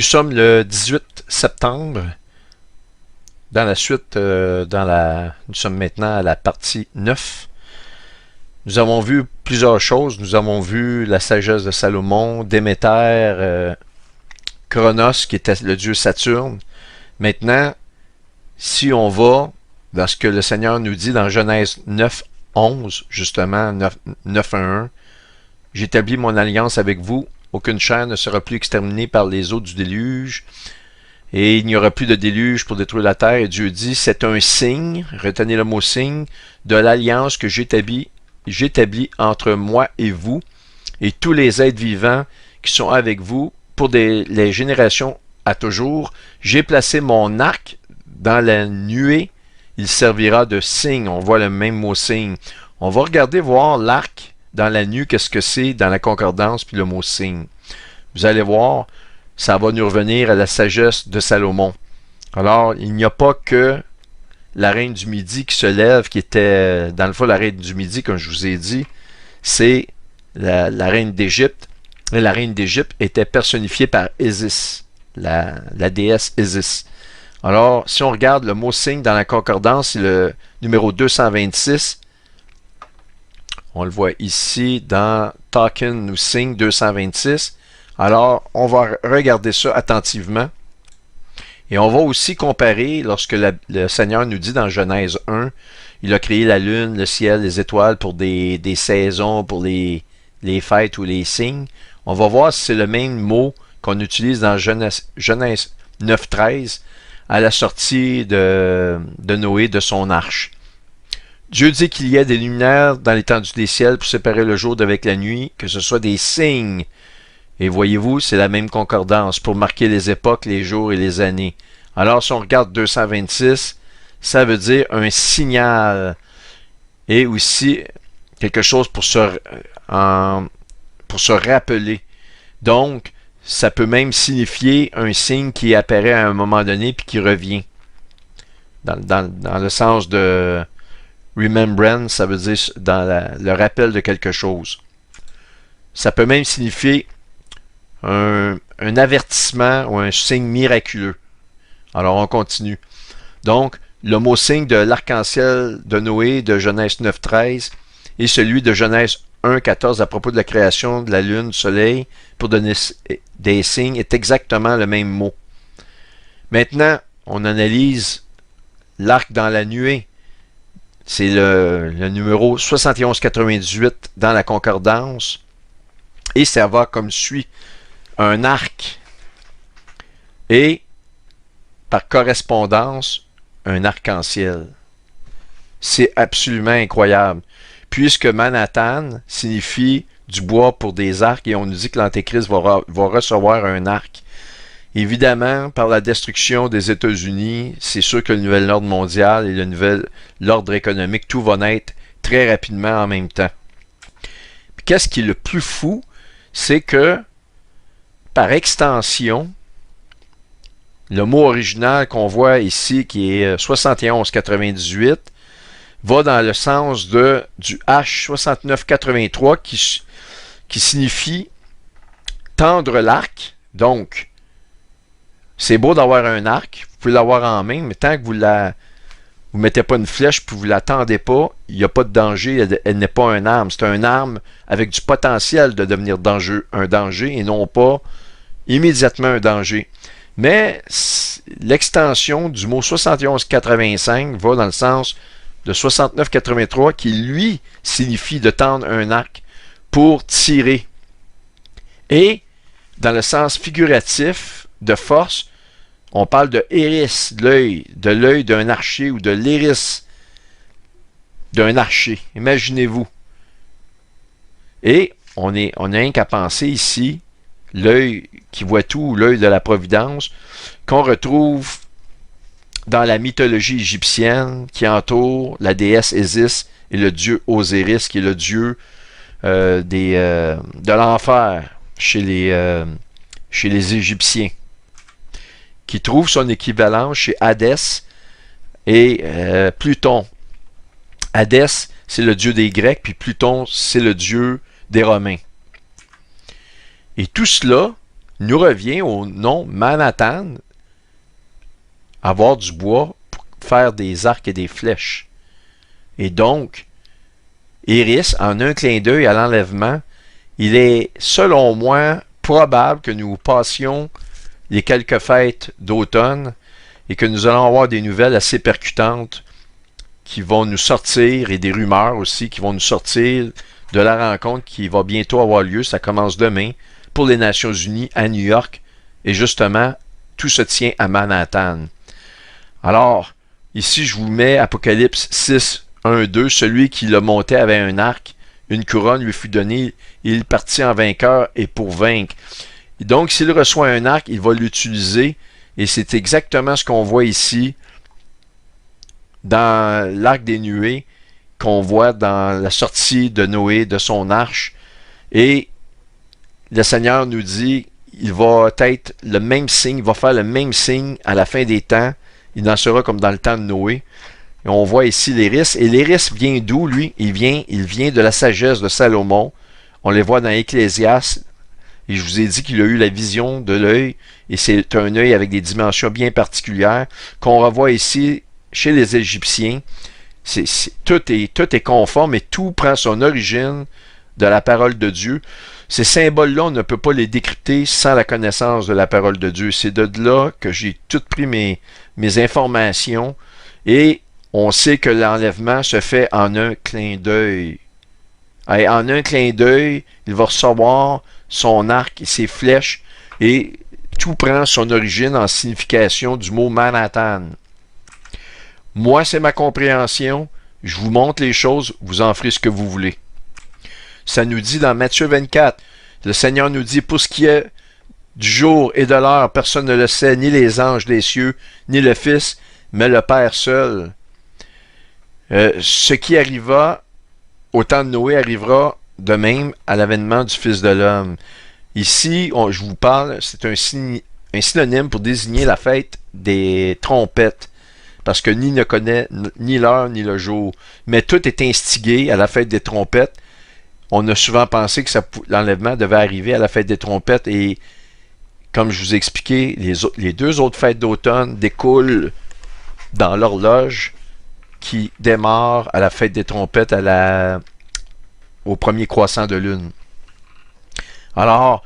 Nous sommes le 18 septembre. Dans la suite, nous sommes maintenant à la partie 9. Nous avons vu plusieurs choses. Nous avons vu la sagesse de Salomon, Déméter, Chronos, qui était le dieu Saturne. Maintenant, si on va dans ce que le Seigneur nous dit dans Genèse 9, 11, justement, 9, 1, « J'établis mon alliance avec vous. Aucune chair ne sera plus exterminée par les eaux du déluge. Et il n'y aura plus de déluge pour détruire la terre. » Et Dieu dit, c'est un signe, retenez le mot signe, de l'alliance que j'établis entre moi et vous et tous les êtres vivants qui sont avec vous pour les générations à toujours. J'ai placé mon arc dans la nuée. Il servira de signe. On voit le même mot signe. On va regarder voir l'arc dans la nuée, qu'est-ce que c'est dans la concordance, puis le mot signe. Vous allez voir, ça va nous revenir à la sagesse de Salomon. Alors, il n'y a pas que la reine du Midi qui se lève, qui était, dans le fond, la reine du Midi, comme je vous ai dit, c'est la reine d'Égypte. Et la reine d'Égypte était personnifiée par Isis, la déesse Isis. Alors, si on regarde le mot signe dans la concordance, c'est le numéro 226. On le voit ici dans Token ou signe 226. Alors, on va regarder ça attentivement. Et on va aussi comparer lorsque le Seigneur nous dit dans Genèse 1, il a créé la lune, le ciel, les étoiles pour des saisons, pour les fêtes ou les signes. On va voir si c'est le même mot qu'on utilise dans Genèse 9, 13 à la sortie de Noé de son arche. Dieu dit qu'il y a des luminaires dans l'étendue des ciels pour séparer le jour d'avec la nuit, que ce soit des signes. Et voyez-vous, c'est la même concordance pour marquer les époques, les jours et les années. Alors, si on regarde 226, ça veut dire un signal. Et aussi, quelque chose pour se rappeler. Donc, ça peut même signifier un signe qui apparaît à un moment donné puis qui revient. Dans le sens de remembrance, ça veut dire dans le rappel de quelque chose. Ça peut même signifier un avertissement ou un signe miraculeux. Alors, on continue. Donc, le mot signe de l'arc-en-ciel de Noé de Genèse 9, 13 et celui de Genèse 1, 14 à propos de la création de la lune, du soleil, pour donner des signes, est exactement le même mot. Maintenant, on analyse l'arc dans la nuée. C'est le numéro 7198 dans la concordance. Et ça va comme suit. Un arc et par correspondance un arc-en-ciel. C'est absolument incroyable. Puisque Manhattan signifie du bois pour des arcs et on nous dit que l'Antéchrist va recevoir un arc. Évidemment, par la destruction des États-Unis, c'est sûr que le nouvel ordre mondial et le nouvel ordre économique, tout va naître très rapidement en même temps. Puis qu'est-ce qui est le plus fou, c'est que par extension, le mot original qu'on voit ici, qui est 7198, va dans le sens du H6983 qui signifie tendre l'arc. Donc, c'est beau d'avoir un arc, vous pouvez l'avoir en main, mais tant que vous ne mettez pas une flèche puis vous ne la tendez pas, il n'y a pas de danger, elle n'est pas une arme. C'est une arme avec du potentiel de devenir un danger et non pas immédiatement un danger. Mais l'extension du mot 7185 va dans le sens de 6983 qui, lui, signifie de tendre un arc pour tirer. Et, dans le sens figuratif de force, on parle de iris, de l'œil d'un archer ou de l'iris d'un archer. Imaginez-vous. Et on n'a rien qu'à penser ici, l'œil qui voit tout, ou l'œil de la providence, qu'on retrouve dans la mythologie égyptienne qui entoure la déesse Isis et le dieu Osiris, qui est le dieu de l'enfer chez les Égyptiens, qui trouve son équivalent chez Hadès et Pluton. Hadès, c'est le dieu des Grecs, puis Pluton, c'est le dieu des Romains. Et tout cela nous revient au nom Manhattan, avoir du bois pour faire des arcs et des flèches. Et donc, Iris, en un clin d'œil à l'enlèvement, il est, selon moi, probable que nous passions les quelques fêtes d'automne et que nous allons avoir des nouvelles assez percutantes qui vont nous sortir, et des rumeurs aussi qui vont nous sortir de la rencontre qui va bientôt avoir lieu. Ça commence demain pour les Nations Unies à New York. Et justement, tout se tient à Manhattan. Alors, ici, je vous mets Apocalypse 6, 1, 2. Celui qui le montait avait un arc. Une couronne lui fut donnée. Il partit en vainqueur et pour vaincre. Et donc, s'il reçoit un arc, il va l'utiliser. Et c'est exactement ce qu'on voit ici dans l'arc des nuées qu'on voit dans la sortie de Noé de son arche. Et le Seigneur nous dit, il va être le même signe, il va faire le même signe à la fin des temps. Il en sera comme dans le temps de Noé. Et on voit ici l'Iris. Et l'Iris vient d'où, lui? Il vient de la sagesse de Salomon. On les voit dans Ecclésiaste. Et je vous ai dit qu'il a eu la vision de l'œil. Et c'est un œil avec des dimensions bien particulières qu'on revoit ici chez les Égyptiens. Tout est conforme et tout prend son origine de la parole de Dieu. Ces symboles-là, on ne peut pas les décrypter sans la connaissance de la parole de Dieu. C'est de là que j'ai tout pris mes informations et on sait que l'enlèvement se fait en un clin d'œil. Et en un clin d'œil, il va recevoir son arc et ses flèches et tout prend son origine en signification du mot Manhattan. Moi, c'est ma compréhension. Je vous montre les choses, vous en ferez ce que vous voulez. Ça nous dit dans Matthieu 24, le Seigneur nous dit, pour ce qui est du jour et de l'heure, personne ne le sait, ni les anges des cieux, ni le Fils, mais le Père seul. Ce qui arriva au temps de Noé arrivera de même à l'avènement du Fils de l'homme. Ici, je vous parle, c'est un synonyme pour désigner la fête des trompettes. Parce que ni ne connaît ni l'heure ni le jour. Mais tout est instigé à la fête des trompettes. On a souvent pensé que l'enlèvement devait arriver à la fête des trompettes. Et comme je vous ai expliqué, les deux autres fêtes d'automne découlent dans l'horloge qui démarre à la fête des trompettes au premier croissant de lune. Alors,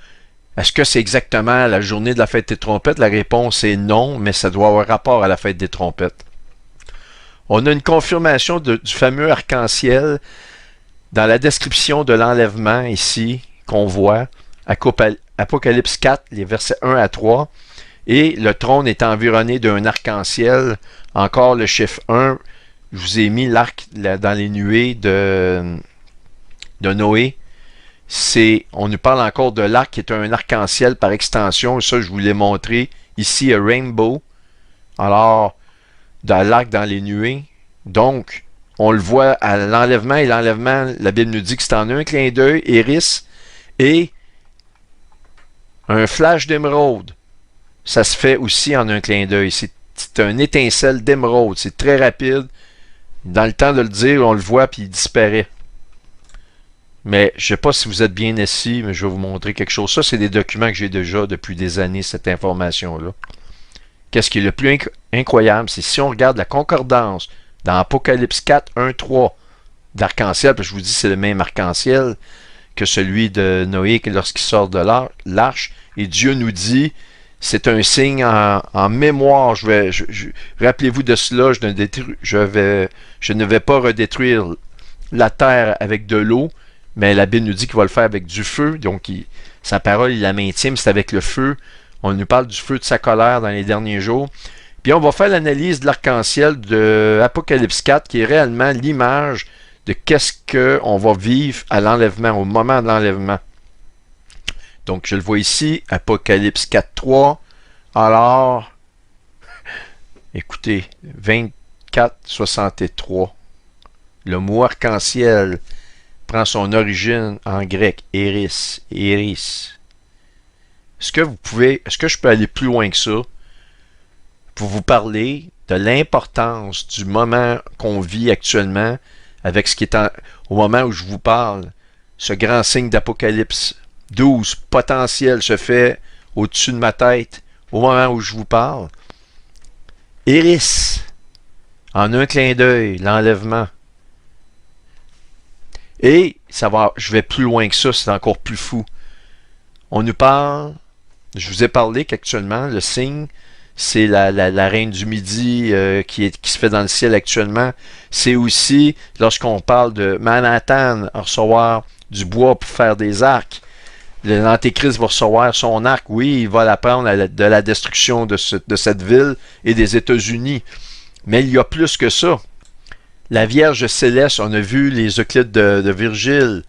est-ce que c'est exactement la journée de la fête des trompettes? La réponse est non, mais ça doit avoir rapport à la fête des trompettes. On a une confirmation du fameux arc-en-ciel dans la description de l'enlèvement ici, qu'on voit, Apocalypse 4, les versets 1 à 3, et le trône est environné d'un arc-en-ciel, encore le chiffre 1, je vous ai mis l'arc dans les nuées de Noé. On nous parle encore de l'arc qui est un arc-en-ciel par extension, ça je vous l'ai montré ici, un rainbow. Alors, dans l'arc dans les nuées. Donc, on le voit à l'enlèvement, et l'enlèvement, la Bible nous dit que c'est en un clin d'œil, Iris, et un flash d'émeraude. Ça se fait aussi en un clin d'œil. C'est un étincelle d'émeraude. C'est très rapide. Dans le temps de le dire, on le voit, puis il disparaît. Mais je ne sais pas si vous êtes bien assis, mais je vais vous montrer quelque chose. Ça, c'est des documents que j'ai déjà depuis des années, cette information-là. Qu'est-ce qui est le plus incroyable, c'est si on regarde la concordance dans Apocalypse 4, 1, 3 d'arc-en-ciel, parce que je vous dis c'est le même arc-en-ciel que celui de Noé lorsqu'il sort de l'arche, et Dieu nous dit, c'est un signe en mémoire, rappelez-vous de cela, je ne vais pas redétruire la terre avec de l'eau, mais la Bible nous dit qu'il va le faire avec du feu, donc sa parole, il la maintient, mais c'est avec le feu. On nous parle du feu de sa colère dans les derniers jours. Puis on va faire l'analyse de l'arc-en-ciel de Apocalypse 4, qui est réellement l'image de qu'est-ce qu'on va vivre à l'enlèvement, au moment de l'enlèvement. Donc, je le vois ici, Apocalypse 4, 3. Alors, écoutez, 24, 63. Le mot arc-en-ciel prend son origine en grec, Iris. Est-ce que je peux aller plus loin que ça pour vous parler de l'importance du moment qu'on vit actuellement avec ce qui est au moment où je vous parle, ce grand signe d'Apocalypse 12 potentiel se fait au-dessus de ma tête, au moment où je vous parle. Iris, en un clin d'œil, l'enlèvement. Et je vais plus loin que ça, c'est encore plus fou. On nous parle, je vous ai parlé qu'actuellement, le signe, c'est la reine du Midi qui se fait dans le ciel actuellement. C'est aussi, lorsqu'on parle de Manhattan, recevoir du bois pour faire des arcs. L'Antéchrist va recevoir son arc. Oui, il va l'apprendre de la destruction de cette ville et des États-Unis. Mais il y a plus que ça. La Vierge céleste, on a vu les Euclides de Virgile,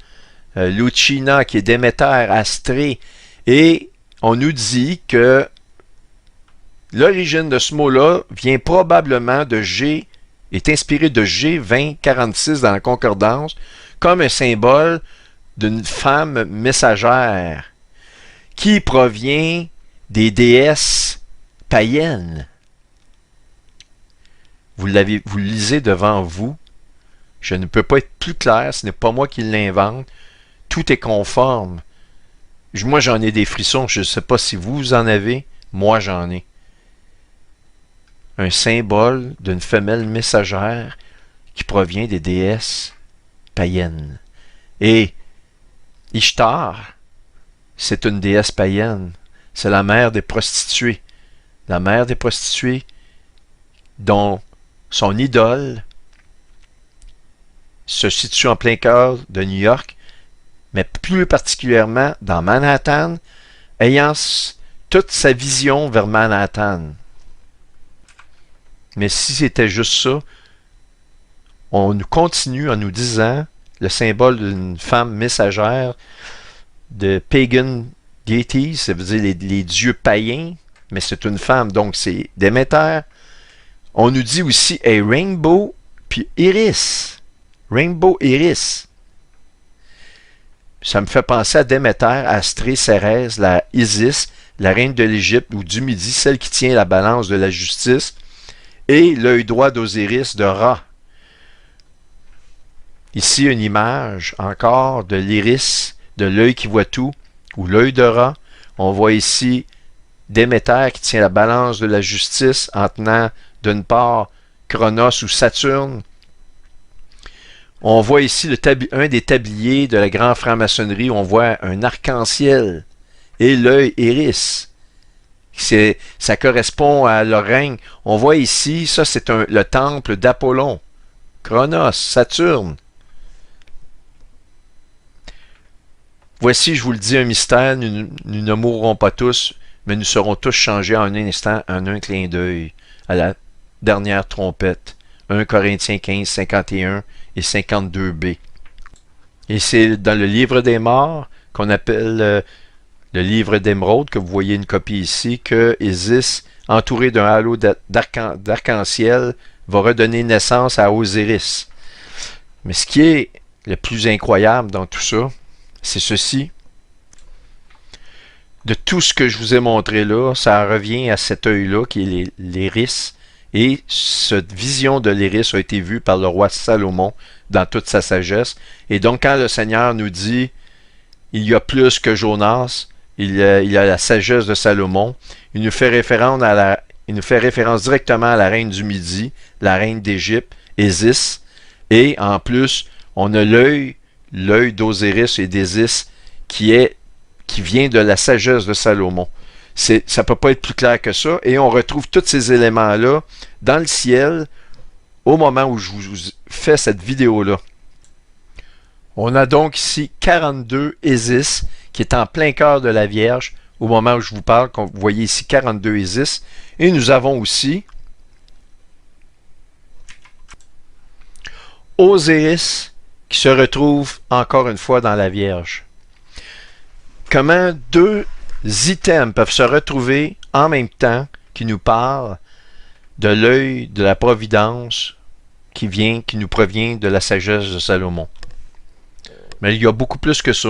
Lucina qui est Déméter, Astrée. Et on nous dit que l'origine de ce mot-là vient probablement de G, est inspiré de G 2046 dans la concordance, comme un symbole d'une femme messagère qui provient des déesses païennes. Vous le lisez devant vous. Je ne peux pas être plus clair, ce n'est pas moi qui l'invente. Tout est conforme. Moi, j'en ai des frissons, je ne sais pas si vous en avez. Moi, j'en ai. Un symbole d'une femelle messagère qui provient des déesses païennes. Et Ishtar, c'est une déesse païenne. C'est la mère des prostituées. La mère des prostituées dont son idole se situe en plein cœur de New York, mais plus particulièrement dans Manhattan, ayant toute sa vision vers Manhattan. Mais si c'était juste ça, on nous continue en nous disant le symbole d'une femme messagère de pagan deities, ça veut dire les dieux païens, mais c'est une femme, donc c'est Déméter. On nous dit aussi a rainbow puis Iris. Rainbow Iris. Ça me fait penser à Déméter, Astrée, Cérès, la Isis, la reine de l'Égypte ou du Midi, celle qui tient la balance de la justice, et l'œil droit d'Osiris de Ra. Ici, une image encore de l'iris, de l'œil qui voit tout, ou l'œil de Ra. On voit ici Déméter qui tient la balance de la justice en tenant d'une part Chronos ou Saturne. On voit ici un des tabliers de la grande franc-maçonnerie, on voit un arc-en-ciel et l'œil iris. Ça correspond à leur règne. On voit ici, ça c'est le temple d'Apollon, Chronos, Saturne. Voici, je vous le dis, un mystère, nous ne mourrons pas tous, mais nous serons tous changés en un instant, en un clin d'œil, à la dernière trompette. 1 Corinthiens 15, 51 et 52b. Et c'est dans le livre des morts, qu'on appelle le livre d'émeraude, que vous voyez une copie ici, que Isis, entouré d'un halo d'arc-en-ciel, va redonner naissance à Osiris. Mais ce qui est le plus incroyable dans tout ça, c'est ceci. De tout ce que je vous ai montré là, ça revient à cet œil-là, qui est l'iris. Et cette vision de l'iris a été vue par le roi Salomon dans toute sa sagesse. Et donc, quand le Seigneur nous dit « Il y a plus que Jonas », il y a la sagesse de Salomon, il nous fait référence directement à la reine du Midi, la reine d'Égypte, Isis. Et en plus, on a l'œil d'Osiris et d'Isis qui vient de la sagesse de Salomon. Ça ne peut pas être plus clair que ça. Et on retrouve tous ces éléments-là dans le ciel au moment où je vous fais cette vidéo-là. On a donc ici 42 Isis qui est en plein cœur de la Vierge au moment où je vous parle. Vous voyez ici 42 Isis. Et nous avons aussi Osiris qui se retrouve encore une fois dans la Vierge. Comment deux items peuvent se retrouver en même temps qui nous parlent de l'œil de la providence qui nous provient de la sagesse de Salomon. Mais il y a beaucoup plus que ça.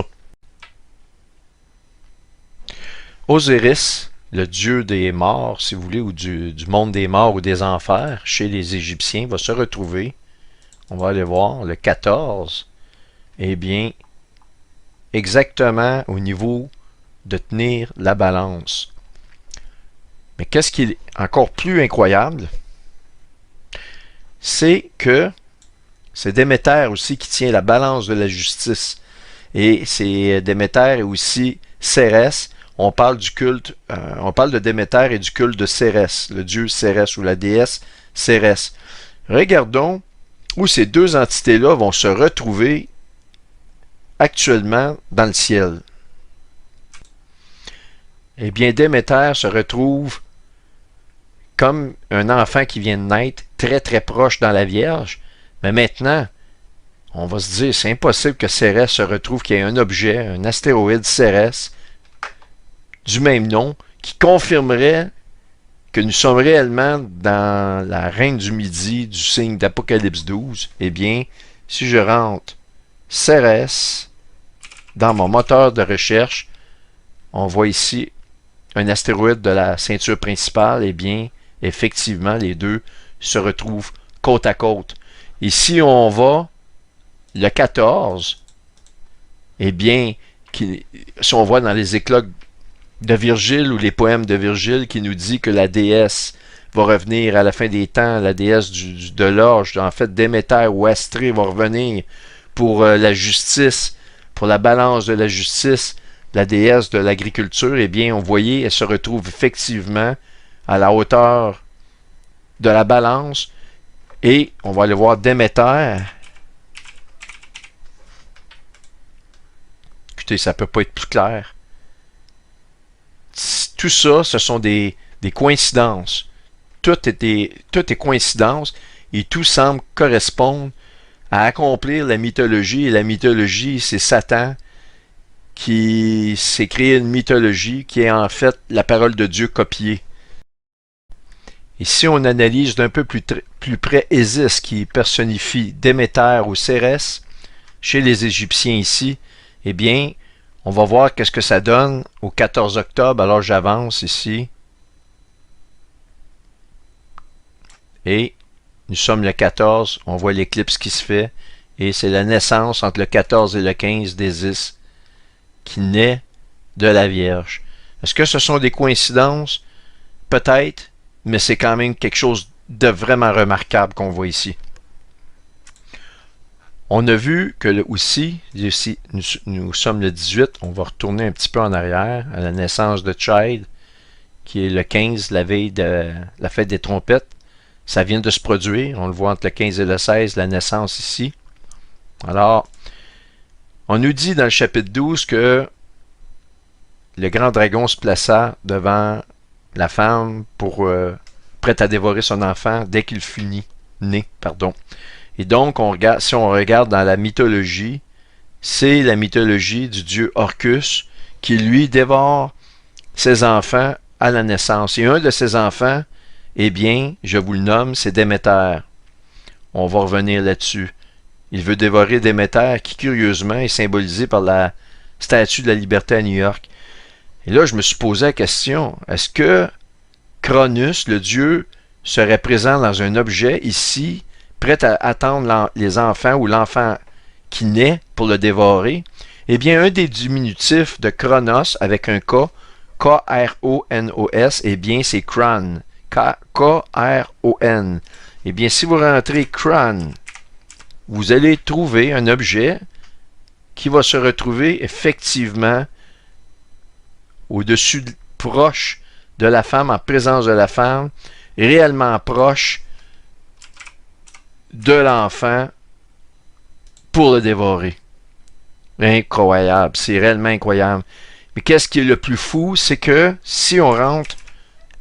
Osiris, le dieu des morts, si vous voulez, ou du monde des morts ou des enfers, chez les Égyptiens, va se retrouver, on va aller voir, le 14, eh bien, exactement au niveau de tenir la balance. Mais qu'est-ce qui est encore plus incroyable, c'est que c'est Déméter aussi qui tient la balance de la justice. Et c'est Déméter et aussi Cérès. On parle du culte, on parle de Déméter et du culte de Cérès, le dieu Cérès ou la déesse Cérès. Regardons où ces deux entités-là vont se retrouver actuellement dans le ciel. Eh bien, Déméter se retrouve comme un enfant qui vient de naître, très très proche dans la Vierge. Mais maintenant, on va se dire, c'est impossible que Cérès se retrouve qu'il y ait un objet, un astéroïde Cérès, du même nom, qui confirmerait que nous sommes réellement dans la reine du midi du signe d'Apocalypse 12. Eh bien, si je rentre Cérès dans mon moteur de recherche, on voit ici un astéroïde de la ceinture principale. Eh bien, effectivement, les deux se retrouvent côte à côte. Et si on va le 14, eh bien, si on voit dans les éclats de Virgile ou les poèmes de Virgile qui nous dit que la déesse va revenir à la fin des temps, la déesse de l'orge, en fait Déméter ou Astrée va revenir pour la justice, pour la balance de la justice, la déesse de l'agriculture, eh bien, on voyait, elle se retrouve effectivement à la hauteur de la balance. Et on va aller voir Déméter. Écoutez, ça ne peut pas être plus clair. Tout ça, ce sont des coïncidences. Tout est coïncidence et tout semble correspondre à accomplir la mythologie. Et la mythologie, c'est Satan qui s'est créé une mythologie qui est en fait la parole de Dieu copiée. Et si on analyse d'un peu plus près Isis qui personnifie Déméter ou Cérès chez les Égyptiens ici, eh bien, on va voir qu'est-ce que ça donne au 14 octobre. Alors j'avance ici. Et nous sommes le 14, on voit l'éclipse qui se fait. Et c'est la naissance entre le 14 et le 15 d'Isis qui naît de la Vierge. Est-ce que ce sont des coïncidences? Peut-être. Mais c'est quand même quelque chose de vraiment remarquable qu'on voit ici. On a vu que ici nous sommes le 18, on va retourner un petit peu en arrière à la naissance de Child, qui est le 15, la veille de la fête des trompettes. Ça vient de se produire, on le voit entre le 15 et le 16, la naissance ici. Alors, on nous dit dans le chapitre 12 que le grand dragon se plaça devant la femme prête à dévorer son enfant dès qu'il fut né. Et donc, si on regarde dans la mythologie, c'est la mythologie du dieu Orcus qui, lui, dévore ses enfants à la naissance. Et un de ses enfants, eh bien, je vous le nomme, c'est Déméter. On va revenir là-dessus. Il veut dévorer Déméter, qui, curieusement, est symbolisé par la Statue de la Liberté à New York. Et là, je me suis posé la question, est-ce que Cronus, le dieu, serait présent dans un objet ici, prêt à attendre les enfants ou l'enfant qui naît pour le dévorer? Eh bien, un des diminutifs de Chronos avec un K, K-R-O-N-O-S, eh bien, c'est Kron. K-R-O-N. Eh bien, si vous rentrez Kron, vous allez trouver un objet qui va se retrouver effectivement au-dessus, proche de la femme, en présence de la femme, réellement proche de l'enfant pour le dévorer. Incroyable, c'est réellement incroyable. Mais qu'est-ce qui est le plus fou, c'est que si on rentre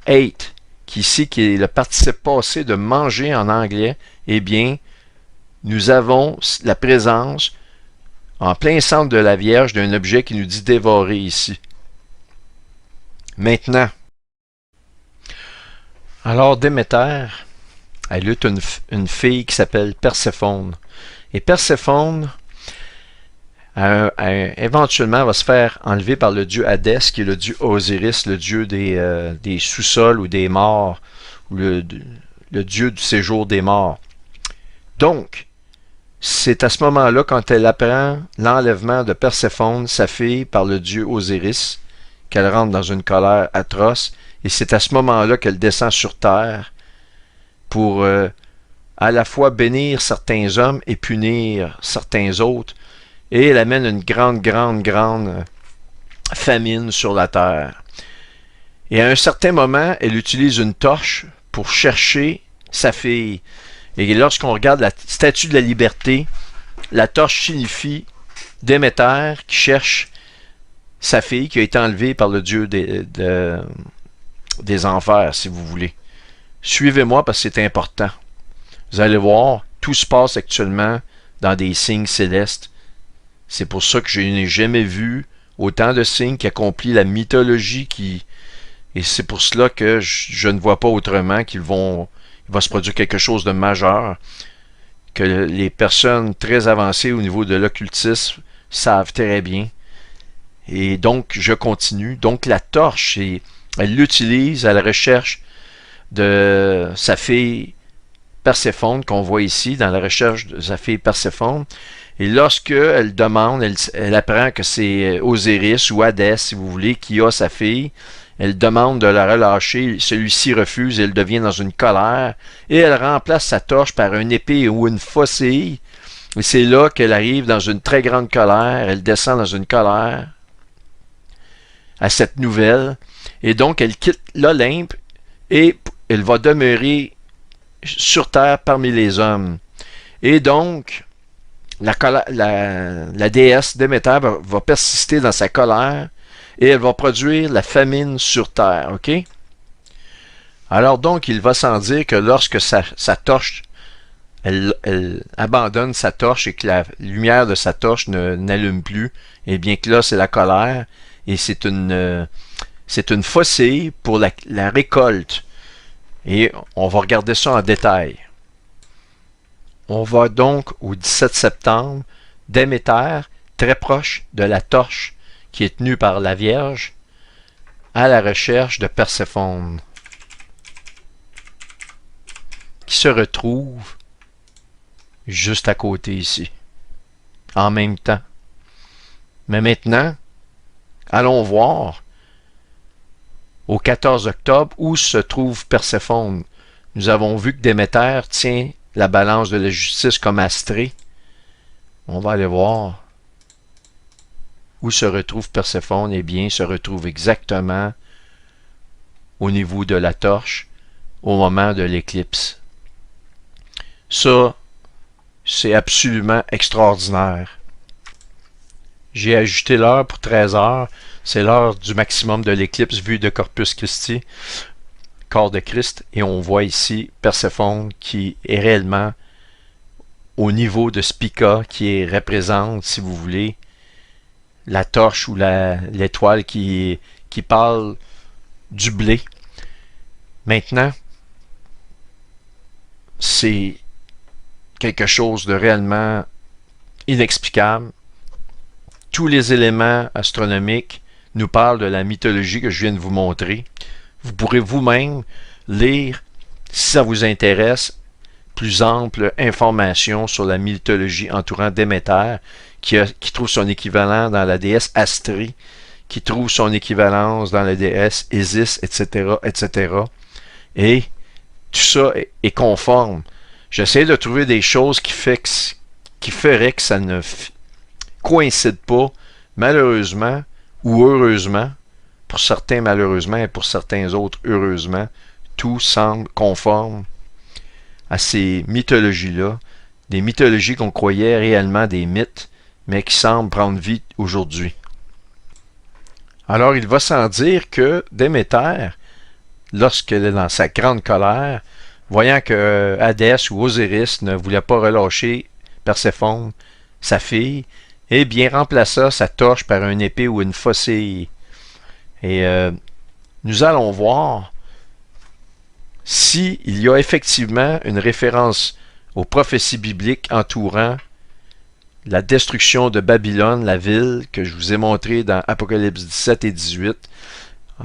8, qui est le participe passé de manger en anglais, eh bien, nous avons la présence en plein centre de la Vierge d'un objet qui nous dit dévorer ici. Maintenant, alors Déméter, elle eut une fille qui s'appelle Perséphone. Et Perséphone, éventuellement, va se faire enlever par le dieu Hadès, qui est le dieu Osiris, le dieu des sous-sols ou des morts, ou le dieu du séjour des morts. Donc, c'est à ce moment-là, quand elle apprend l'enlèvement de Perséphone, sa fille, par le dieu Osiris, qu'elle rentre dans une colère atroce, et c'est à ce moment-là qu'elle descend sur terre pour à la fois bénir certains hommes et punir certains autres, et elle amène une grande famine sur la terre. Et à un certain moment, elle utilise une torche pour chercher sa fille. Et lorsqu'on regarde la statue de la liberté, la torche signifie Déméter qui cherche sa fille qui a été enlevée par le dieu des enfers, si vous voulez. Suivez-moi parce que c'est important. Vous allez voir, tout se passe actuellement dans des signes célestes. C'est pour ça que je n'ai jamais vu autant de signes qui accomplissent la mythologie et c'est pour cela que je ne vois pas autrement il va se produire quelque chose de majeur que les personnes très avancées au niveau de l'occultisme savent très bien. Et donc, je continue. Donc, la torche, elle l'utilise à la recherche de sa fille Perséphone, qu'on voit ici, dans la recherche de sa fille Perséphone. Et lorsque elle demande, elle apprend que c'est Osiris ou Hadès, si vous voulez, qui a sa fille. Elle demande de la relâcher, celui-ci refuse, elle devient dans une colère, et elle remplace sa torche par une épée ou une faucille. Et c'est là qu'elle arrive dans une très grande colère, elle descend dans une colère à cette nouvelle, et donc elle quitte l'Olympe, et elle va demeurer sur terre parmi les hommes. Et donc, la déesse Déméter va persister dans sa colère, et elle va produire la famine sur terre, ok? Alors donc, il va sans dire que lorsque sa torche, elle abandonne sa torche et que la lumière de sa torche n'allume plus, et bien que là, c'est la colère, et c'est une faucille pour la récolte. Et on va regarder ça en détail. On va donc au 17 septembre, Déméter, très proche de la torche, qui est tenu par la Vierge, à la recherche de Perséphone, qui se retrouve juste à côté ici, en même temps. Mais maintenant, allons voir au 14 octobre où se trouve Perséphone. Nous avons vu que Déméter tient la balance de la justice comme astrée. On va aller voir où se retrouve Perséphone. Eh bien, il se retrouve exactement au niveau de la torche au moment de l'éclipse. Ça, c'est absolument extraordinaire. J'ai ajouté l'heure pour 13 heures. C'est l'heure du maximum de l'éclipse vue de Corpus Christi, corps de Christ. Et on voit ici Perséphone qui est réellement au niveau de Spica, qui représente, si vous voulez, la torche ou l'étoile qui parle du blé. Maintenant, c'est quelque chose de réellement inexplicable. Tous les éléments astronomiques nous parlent de la mythologie que je viens de vous montrer. Vous pourrez vous-même lire, si ça vous intéresse, plus ample information sur la mythologie entourant Déméter, qui trouve son équivalent dans la déesse Astrée, qui trouve son équivalence dans la déesse Isis, etc., etc. Et tout ça est conforme. J'essaie de trouver des choses qui feraient que ça ne coïncide pas, malheureusement ou heureusement, pour certains malheureusement et pour certains autres heureusement, tout semble conforme à ces mythologies-là, des mythologies qu'on croyait réellement des mythes, mais qui semblent prendre vie aujourd'hui. Alors il va sans dire que Déméter, lorsqu'elle est dans sa grande colère, voyant que Hadès ou Osiris ne voulait pas relâcher Perséphone, sa fille, eh bien remplaça sa torche par une épée ou une faucille. Et nous allons voir s'il y a effectivement une référence aux prophéties bibliques entourant la destruction de Babylone, la ville que je vous ai montré dans Apocalypse 17 et 18.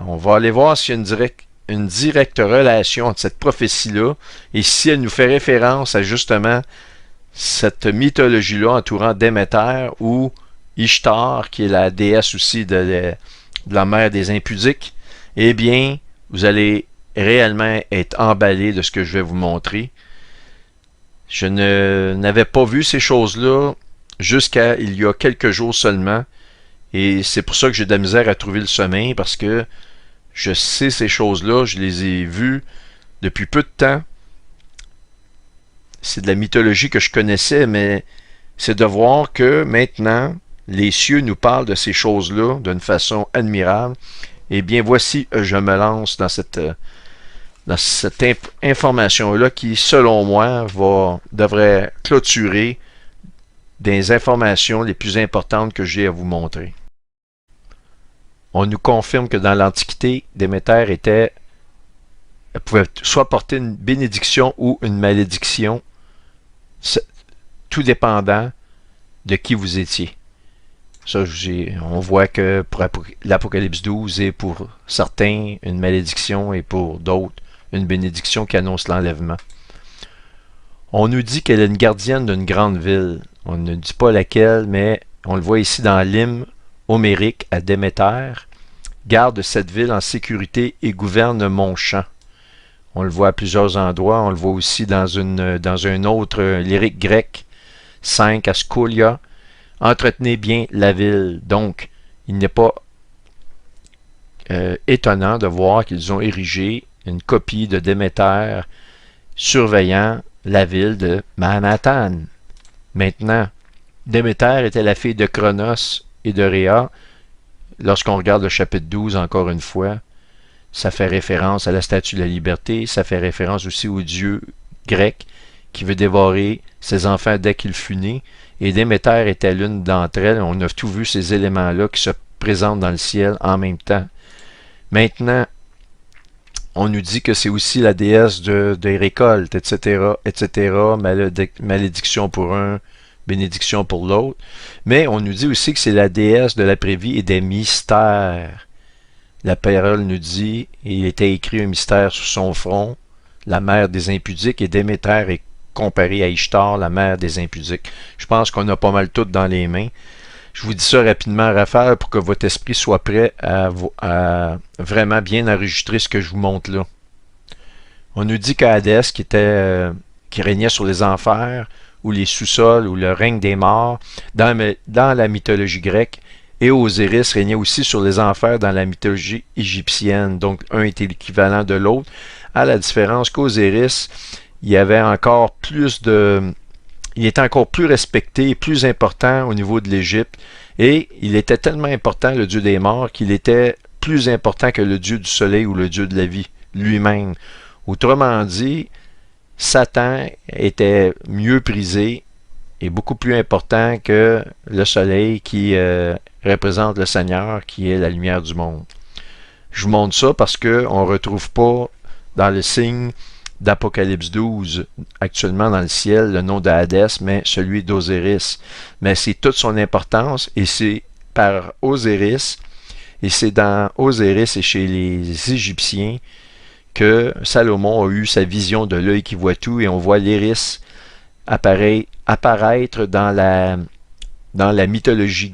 On va aller voir s'il y a une directe relation entre cette prophétie-là et si elle nous fait référence à justement cette mythologie-là entourant Déméter ou Ishtar, qui est la déesse aussi de de la mer des impudiques, eh bien, vous allez réellement être emballé de ce que je vais vous montrer. Je n'avais pas vu ces choses-là jusqu'à il y a quelques jours seulement. Et c'est pour ça que j'ai de la misère à trouver le sommeil, parce que je sais ces choses-là, je les ai vues depuis peu de temps. C'est de la mythologie que je connaissais, mais c'est de voir que maintenant, les cieux nous parlent de ces choses-là d'une façon admirable. Eh bien, voici, je me lance dans cette information-là qui, selon moi, devrait clôturer des informations les plus importantes que j'ai à vous montrer. On nous confirme que dans l'Antiquité, Déméter pouvait soit porter une bénédiction ou une malédiction, tout dépendant de qui vous étiez. Ça, on voit que pour l'Apocalypse 12 est pour certains une malédiction et pour d'autres une bénédiction qui annonce l'enlèvement. On nous dit qu'elle est une gardienne d'une grande ville. On ne dit pas laquelle, mais on le voit ici dans l'hymne homérique à Déméter. Garde cette ville en sécurité et gouverne mon champ. On le voit à plusieurs endroits. On le voit aussi dans un autre lyrique grec, 5 à Schoulia. Entretenez bien la ville. Donc, il n'est pas étonnant de voir qu'ils ont érigé une copie de Déméter surveillant la ville de Manhattan. Maintenant, Déméter était la fille de Cronos et de Rhea. Lorsqu'on regarde le chapitre 12, encore une fois, ça fait référence à la statue de la liberté, ça fait référence aussi au dieu grec qui veut dévorer ses enfants dès qu'il fut né. Et Déméter était l'une d'entre elles. On a tout vu ces éléments-là qui se présentent dans le ciel en même temps. Maintenant, on nous dit que c'est aussi la déesse des récoltes, etc., etc., malédiction pour un, bénédiction pour l'autre. Mais on nous dit aussi que c'est la déesse de l'après-vie et des mystères. La parole nous dit, il était écrit un mystère sur son front, la mère des impudiques, et Déméter est comparé à Ishtar, la mère des impudiques. Je pense qu'on a pas mal tout dans les mains. Je vous dis ça rapidement à rafale pour que votre esprit soit prêt à vraiment bien enregistrer ce que je vous montre là. On nous dit qu'Hadès, qui régnait sur les enfers, ou les sous-sols, ou le règne des morts, dans la mythologie grecque, et Osiris régnait aussi sur les enfers dans la mythologie égyptienne. Donc, un était l'équivalent de l'autre, à la différence qu'Osiris, il était encore plus respecté et plus important au niveau de l'Égypte. Et il était tellement important, le dieu des morts, qu'il était plus important que le dieu du soleil ou le dieu de la vie lui-même. Autrement dit, Satan était mieux prisé et beaucoup plus important que le soleil qui représente le Seigneur, qui est la lumière du monde. Je vous montre ça parce qu'on ne retrouve pas dans le signe d'Apocalypse 12, actuellement dans le ciel, le nom de Hadès, mais celui d'Osiris. Mais c'est toute son importance, et c'est par Osiris, et c'est dans Osiris et chez les Égyptiens que Salomon a eu sa vision de l'œil qui voit tout, et on voit l'iris apparaître dans la mythologie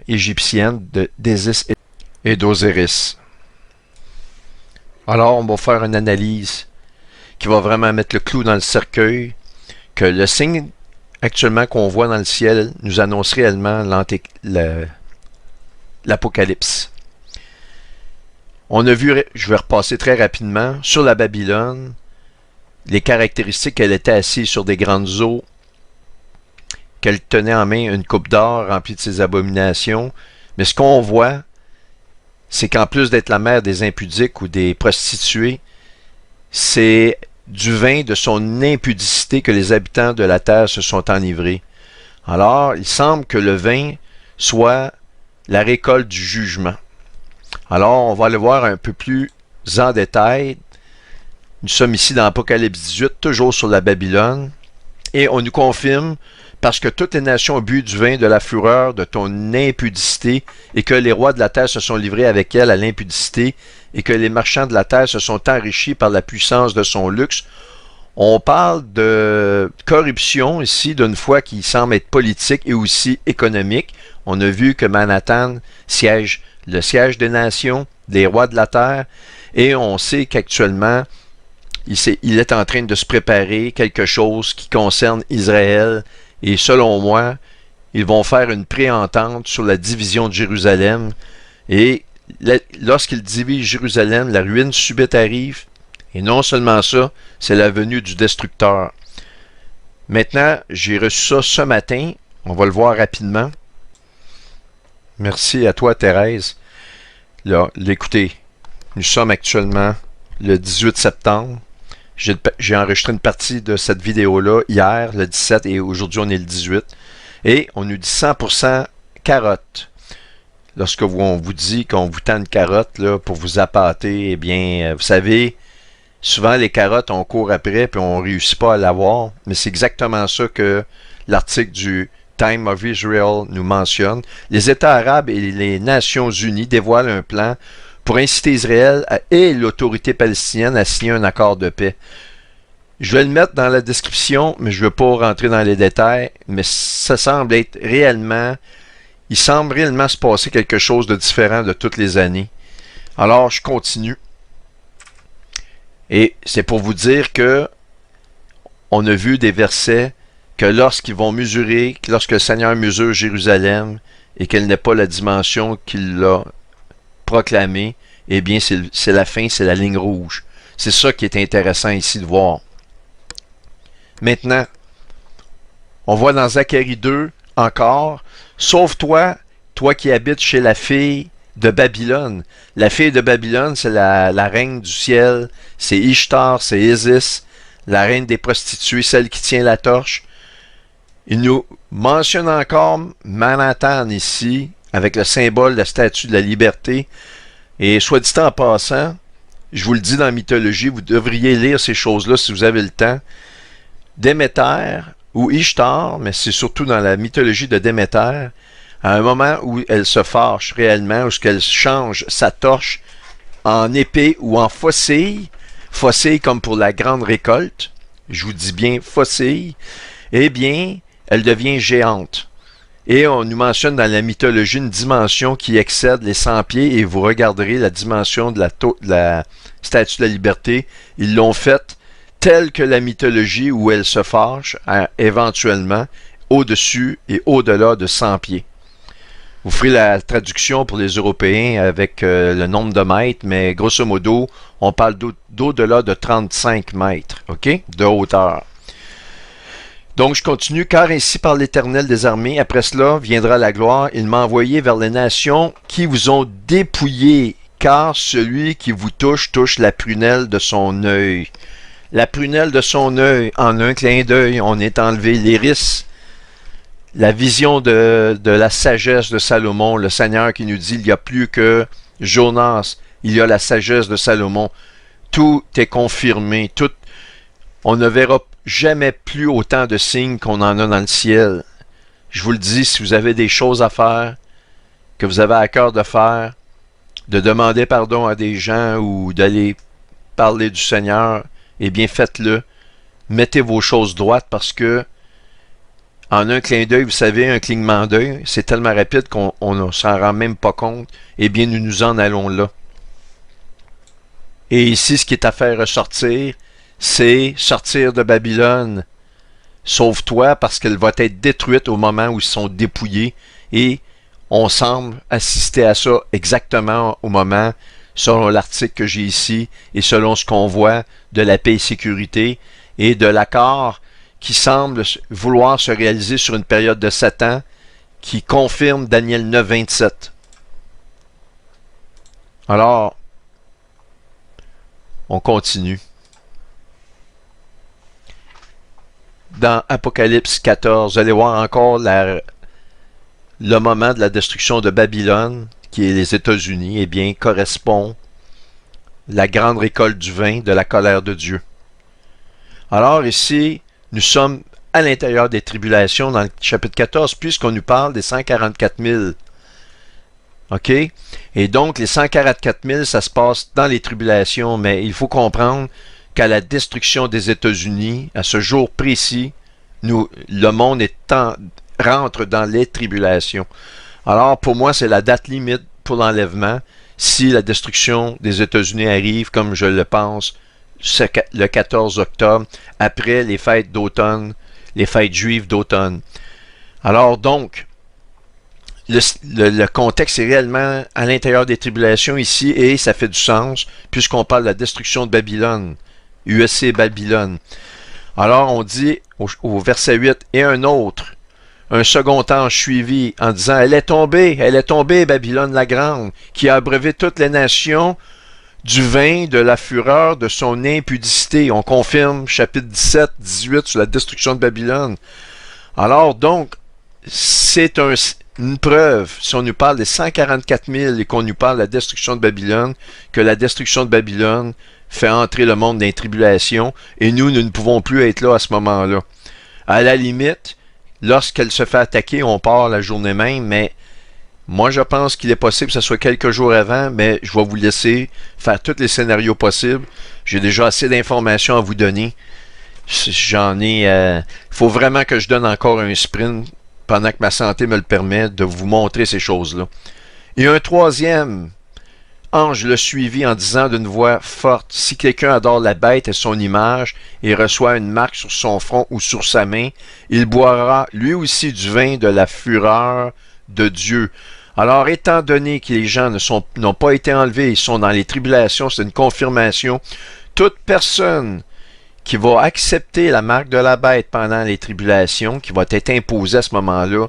égyptienne d'Isis et d'Osiris. Alors, on va faire une analyse qui va vraiment mettre le clou dans le cercueil, que le signe actuellement qu'on voit dans le ciel nous annonce réellement l'Apocalypse. On a vu, je vais repasser très rapidement, sur la Babylone, les caractéristiques qu'elle était assise sur des grandes eaux, qu'elle tenait en main une coupe d'or remplie de ses abominations. Mais ce qu'on voit, c'est qu'en plus d'être la mère des impudiques ou des prostituées, c'est du vin de son impudicité que les habitants de la terre se sont enivrés. Alors, il semble que le vin soit la récolte du jugement. Alors, on va le voir un peu plus en détail. Nous sommes ici dans Apocalypse 18, toujours sur la Babylone, et on nous confirme, parce que toutes les nations ont bu du vin de la fureur de ton impudicité, et que les rois de la terre se sont livrés avec elle à l'impudicité, et que les marchands de la terre se sont enrichis par la puissance de son luxe. On parle de corruption ici, d'une foi qui semble être politique et aussi économique. On a vu que Manhattan siège le siège des nations, des rois de la terre, et on sait qu'actuellement, il est en train de se préparer quelque chose qui concerne Israël, et selon moi, ils vont faire une préentente sur la division de Jérusalem, et lorsqu'ils divisent Jérusalem, la ruine subite arrive, et non seulement ça, c'est la venue du destructeur. Maintenant, j'ai reçu ça ce matin, on va le voir rapidement. Merci à toi, Thérèse. Là, l'écoutez, nous sommes actuellement le 18 septembre. J'ai enregistré une partie de cette vidéo-là hier, le 17, et aujourd'hui on est le 18. Et on nous dit 100% carotte. Lorsque on vous dit qu'on vous tend une carotte là, pour vous appâter, eh bien, vous savez, souvent les carottes, on court après puis on ne réussit pas à l'avoir. Mais c'est exactement ça que l'article du Time of Israel nous mentionne. Les États arabes et les Nations unies dévoilent un plan pour inciter Israël et l'autorité palestinienne à signer un accord de paix. Je vais le mettre dans la description, mais je ne veux pas rentrer dans les détails, mais ça semble être réellement, il semble réellement se passer quelque chose de différent de toutes les années. Alors, je continue. Et c'est pour vous dire que on a vu des versets que lorsqu'ils vont mesurer, lorsque le Seigneur mesure Jérusalem et qu'elle n'est pas la dimension qu'il a proclamée, eh bien, c'est la fin, c'est la ligne rouge. C'est ça qui est intéressant ici de voir. Maintenant, on voit dans Zacharie 2 encore, « Sauve-toi, toi qui habites chez la fille de Babylone. » La fille de Babylone, c'est la reine du ciel, c'est Ishtar, c'est Isis, la reine des prostituées, celle qui tient la torche. Il nous mentionne encore Manhattan ici, avec le symbole de la statue de la liberté. Et soit dit en passant, je vous le dis dans la mythologie, vous devriez lire ces choses-là si vous avez le temps. Déméter ou Ishtar, mais c'est surtout dans la mythologie de Déméter, à un moment où elle se fâche réellement, où elle change sa torche en épée ou en faucille, faucille comme pour la grande récolte, je vous dis bien faucille, eh bien, elle devient géante. Et on nous mentionne dans la mythologie une dimension qui excède les 100 pieds, et vous regarderez la dimension de la statue de la liberté. Ils l'ont faite telle que la mythologie où elle se fâche, éventuellement, au-dessus et au-delà de 100 pieds. Vous ferez la traduction pour les Européens avec le nombre de mètres, mais grosso modo, on parle d'au-delà de 35 mètres, ok, de hauteur. Donc, je continue. « Car ainsi par l'Éternel des armées, après cela viendra la gloire. Il m'a envoyé vers les nations qui vous ont dépouillé, car celui qui vous touche, touche la prunelle de son œil. » La prunelle de son œil, en un clin d'œil, on est enlevé l'iris. La vision de la sagesse de Salomon, le Seigneur qui nous dit, il n'y a plus que Jonas, il y a la sagesse de Salomon. Tout est confirmé, on ne verra jamais plus autant de signes qu'on en a dans le ciel. Je vous le dis, si vous avez des choses à faire, que vous avez à cœur de faire, de demander pardon à des gens ou d'aller parler du Seigneur, eh bien faites-le. Mettez vos choses droites parce que en un clin d'œil, vous savez, un clignement d'œil, c'est tellement rapide qu'on ne s'en rend même pas compte. Eh bien, nous nous en allons là. Et ici, ce qui est à faire ressortir, c'est sortir de Babylone. Sauve-toi parce qu'elle va être détruite au moment où ils sont dépouillés. Et on semble assister à ça exactement au moment, selon l'article que j'ai ici, et selon ce qu'on voit de la paix et sécurité, et de l'accord qui semble vouloir se réaliser sur une période de 7 ans, qui confirme Daniel 9, 27. Alors, on continue. Dans Apocalypse 14, vous allez voir encore le moment de la destruction de Babylone, qui est les États-Unis, eh bien, correspond la grande récolte du vin de la colère de Dieu. Alors ici, nous sommes à l'intérieur des tribulations dans le chapitre 14, puisqu'on nous parle des 144 000. OK? Et donc, les 144 000, ça se passe dans les tribulations, mais il faut comprendre qu'à la destruction des États-Unis, à ce jour précis, le monde rentre dans les tribulations. Alors, pour moi, c'est la date limite pour l'enlèvement si la destruction des États-Unis arrive, comme je le pense, le 14 octobre, après les fêtes d'automne, les fêtes juives d'automne. Alors donc, le contexte est réellement à l'intérieur des tribulations ici, et ça fait du sens, puisqu'on parle de la destruction de Babylone, USC Babylone. Alors on dit au verset 8, « Et un second ange suivi, en disant, elle est tombée, Babylone la grande, qui a abreuvé toutes les nations du vin de la fureur de son impudicité. » On confirme chapitre 17, 18 sur la destruction de Babylone. Alors donc, c'est une preuve, si on nous parle des 144 000 et qu'on nous parle de la destruction de Babylone, que la destruction de Babylone fait entrer le monde dans les tribulations, et nous ne pouvons plus être là à ce moment-là. À la limite, lorsqu'elle se fait attaquer, on part la journée même, mais moi je pense qu'il est possible que ce soit quelques jours avant, mais je vais vous laisser faire tous les scénarios possibles. J'ai déjà assez d'informations à vous donner. Il faut vraiment que je donne encore un sprint pendant que ma santé me le permet de vous montrer ces choses-là. Et un troisième ange le suivit en disant d'une voix forte, « Si quelqu'un adore la bête et son image et reçoit une marque sur son front ou sur sa main, il boira lui aussi du vin de la fureur de Dieu. » Alors, étant donné que les gens n'ont pas été enlevés, ils sont dans les tribulations, c'est une confirmation, toute personne qui va accepter la marque de la bête pendant les tribulations, qui va être imposée à ce moment-là,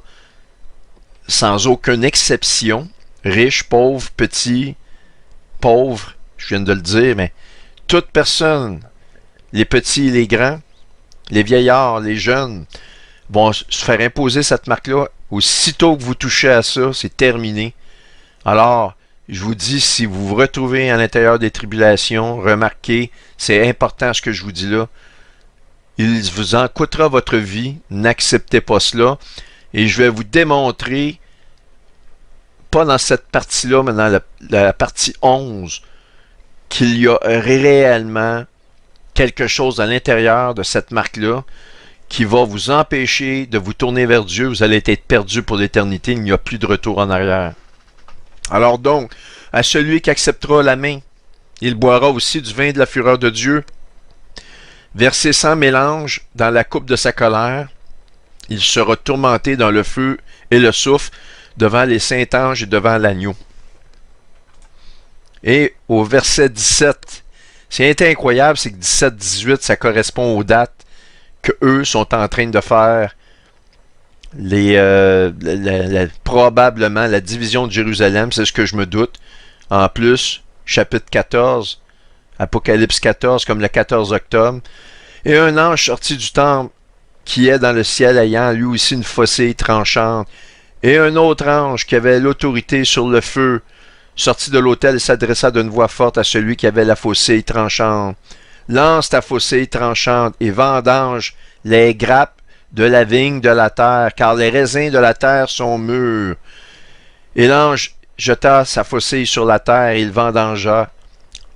sans aucune exception, riche, pauvre, petit, pauvre, je viens de le dire, mais toute personne, les petits et les grands, les vieillards, les jeunes, vont se faire imposer cette marque-là. Aussitôt que vous touchez à ça, c'est terminé. Alors, je vous dis, si vous vous retrouvez à l'intérieur des tribulations, remarquez, c'est important ce que je vous dis là. Il vous en coûtera votre vie, n'acceptez pas cela. Et je vais vous démontrer, pas dans cette partie-là, mais dans la partie 11, qu'il y a réellement quelque chose à l'intérieur de cette marque-là qui va vous empêcher de vous tourner vers Dieu. Vous allez être perdu pour l'éternité. Il n'y a plus de retour en arrière. Alors donc, à celui qui acceptera la main, il boira aussi du vin de la fureur de Dieu, versé sans mélange dans la coupe de sa colère. Il sera tourmenté dans le feu et le soufre devant les saints anges et devant l'agneau. Et au verset 17, ce qui est incroyable, c'est que 17-18, ça correspond aux dates que eux sont en train de faire probablement la division de Jérusalem, c'est ce que je me doute. En plus, chapitre 14, Apocalypse 14, comme le 14 octobre. Et un ange sorti du temple qui est dans le ciel ayant lui aussi une faucille tranchante. Et un autre ange qui avait l'autorité sur le feu, sorti de l'autel, s'adressa d'une voix forte à celui qui avait la faucille tranchante. Lance ta faucille tranchante et vendange les grappes de la vigne de la terre, car les raisins de la terre sont mûrs. Et l'ange jeta sa faucille sur la terre, et il vendangea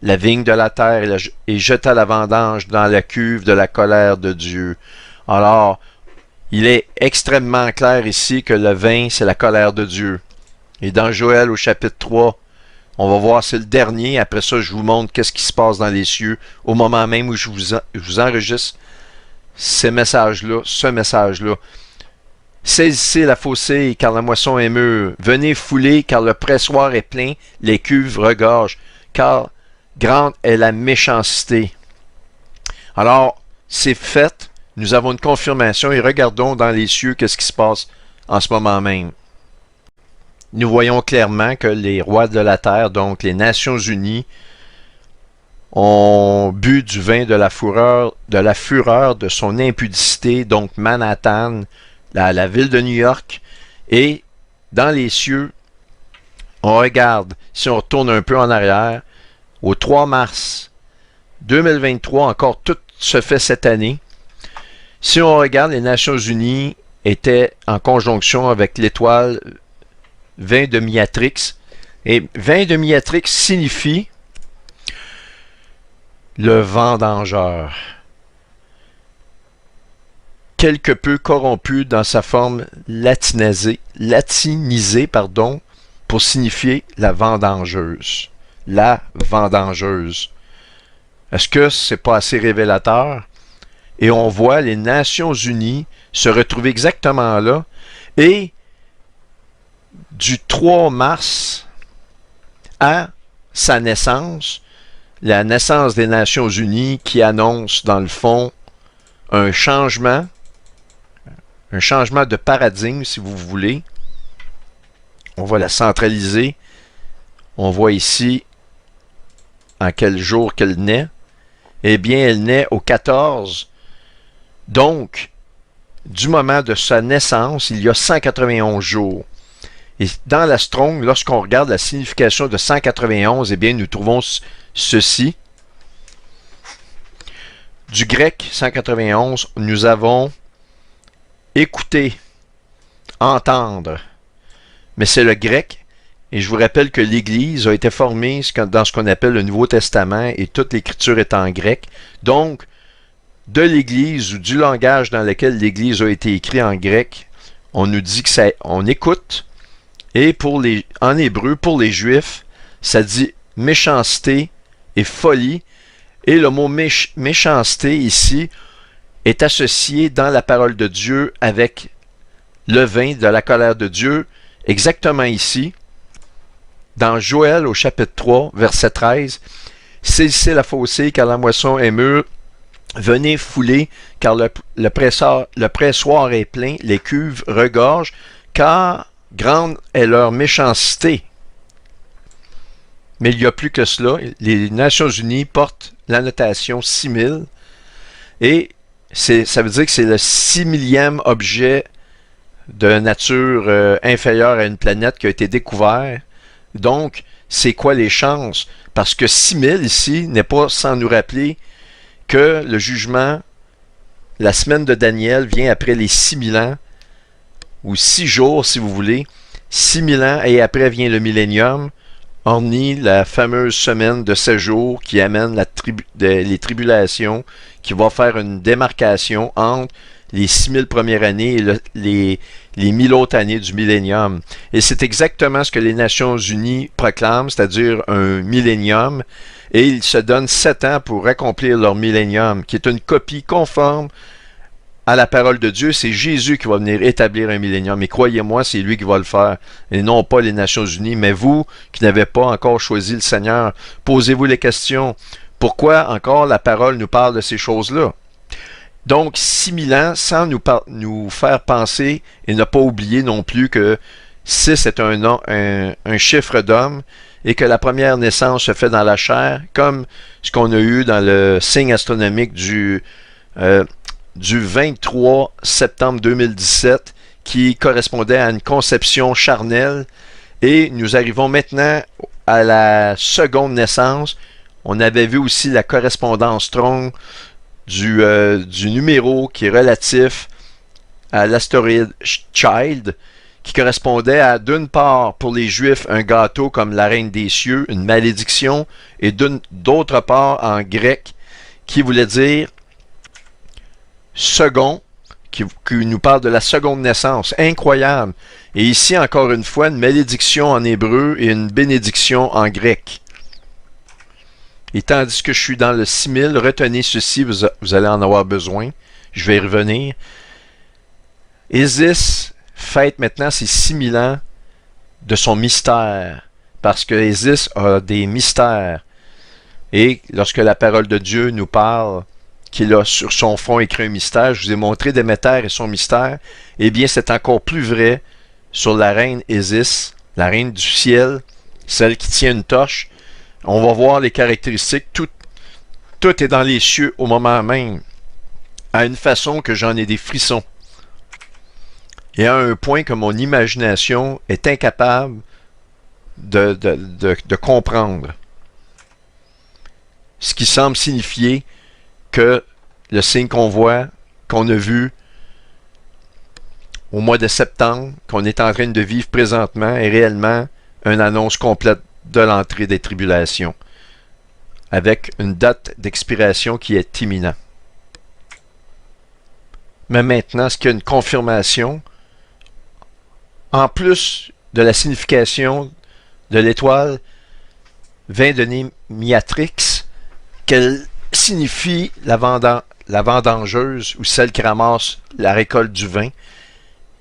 la vigne de la terre et jeta la vendange dans la cuve de la colère de Dieu. Alors, il est extrêmement clair ici que le vin, c'est la colère de Dieu. Et dans Joël au chapitre 3, on va voir, c'est le dernier. Après ça, je vous montre qu'est-ce qui se passe dans les cieux au moment même où je vous enregistre ces messages-là, ce message-là. Saisissez la faucille, car la moisson est mûre. Venez fouler, car le pressoir est plein, les cuves regorgent, car grande est la méchanceté. Alors, c'est fait. Nous avons une confirmation et regardons dans les cieux qu'est-ce qui se passe en ce moment même. Nous voyons clairement que les rois de la terre, donc les Nations Unies, ont bu du vin de la fureur de son impudicité, donc Manhattan, la ville de New York, et dans les cieux, on regarde, si on retourne un peu en arrière, au 3 mars 2023, encore tout se fait cette année. Si on regarde, les Nations Unies étaient en conjonction avec l'étoile 20 de Miatrix. Et 20 de Miatrix signifie le vendangeur. Quelque peu corrompu dans sa forme latinisée, pour signifier la vendangeuse. La vendangeuse. Est-ce que c'est pas assez révélateur? Et on voit les Nations Unies se retrouver exactement là. Et du 3 mars à sa naissance, la naissance des Nations Unies qui annonce dans le fond un changement de paradigme si vous voulez. On va la centraliser. On voit ici en quel jour qu'elle naît. Eh bien, elle naît au 14. Donc, du moment de sa naissance, il y a 191 jours. Et dans la Strong, lorsqu'on regarde la signification de 191, eh bien, nous trouvons ceci. Du grec 191, nous avons écouter, entendre. Mais c'est le grec. Et je vous rappelle que l'Église a été formée dans ce qu'on appelle le Nouveau Testament et toute l'Écriture est en grec. Donc, de l'Église ou du langage dans lequel l'Église a été écrit en grec, on nous dit que ça, on écoute. Et en hébreu, pour les Juifs, ça dit méchanceté et folie. Et le mot méchanceté ici est associé dans la parole de Dieu avec le vin de la colère de Dieu, exactement ici. Dans Joël au chapitre 3, verset 13, « Saisissez la faucée, car la moisson est mûre. Venez fouler, car le pressoir est plein, les cuves regorgent, car grande est leur méchanceté. » Mais il n'y a plus que cela. Les Nations Unies portent l'annotation 6000, et ça veut dire que c'est le 6000e objet de nature inférieure à une planète qui a été découvert. Donc, c'est quoi les chances? Parce que 6000 ici n'est pas sans nous rappeler que le jugement, la semaine de Daniel vient après les 6000 ans, ou 6 jours si vous voulez, 6000 ans et après vient le millénium, orni la fameuse semaine de 7 jours qui amène les tribulations, qui va faire une démarcation entre les 6000 premières années et les 1000 autres années du millénium. Et c'est exactement ce que les Nations Unies proclament, c'est-à-dire un millénium, et ils se donnent 7 ans pour accomplir leur millénium, qui est une copie conforme à la parole de Dieu. C'est Jésus qui va venir établir un millénium, et croyez-moi, c'est lui qui va le faire, et non pas les Nations Unies. Mais vous, qui n'avez pas encore choisi le Seigneur, posez-vous les questions. Pourquoi encore la parole nous parle de ces choses-là? Donc, 6000 ans, sans nous faire penser et ne pas oublier non plus que 6 est un chiffre d'homme et que la première naissance se fait dans la chair, comme ce qu'on a eu dans le signe astronomique du 23 septembre 2017, qui correspondait à une conception charnelle. Et nous arrivons maintenant à la seconde naissance. On avait vu aussi la correspondance strong du numéro qui est relatif à l'astéroïde Child, qui correspondait à, d'une part, pour les Juifs, un gâteau comme la reine des cieux, une malédiction, et d'autre part, en grec, qui voulait dire second, qui nous parle de la seconde naissance. Incroyable. Et ici, encore une fois, une malédiction en hébreu et une bénédiction en grec. Et tandis que je suis dans le 6000, retenez ceci, vous allez en avoir besoin. Je vais y revenir. Isis fête maintenant ses 6000 ans de son mystère, parce que Isis a des mystères. Et lorsque la parole de Dieu nous parle qu'il a sur son front écrit un mystère, je vous ai montré Déméter et son mystère, eh bien c'est encore plus vrai sur la reine Isis, la reine du ciel, celle qui tient une torche. On va voir les caractéristiques, tout est dans les cieux au moment même, à une façon que j'en ai des frissons. Et à un point que mon imagination est incapable de comprendre. Ce qui semble signifier que le signe qu'on voit, qu'on a vu au mois de septembre, qu'on est en train de vivre présentement, est réellement une annonce complète de l'entrée des tribulations, avec une date d'expiration qui est imminente. Mais maintenant, est-ce qu'il y a une confirmation? En plus de la signification de l'étoile vint de Némiatrix, qu'elle signifie la vendangeuse ou celle qui ramasse la récolte du vin.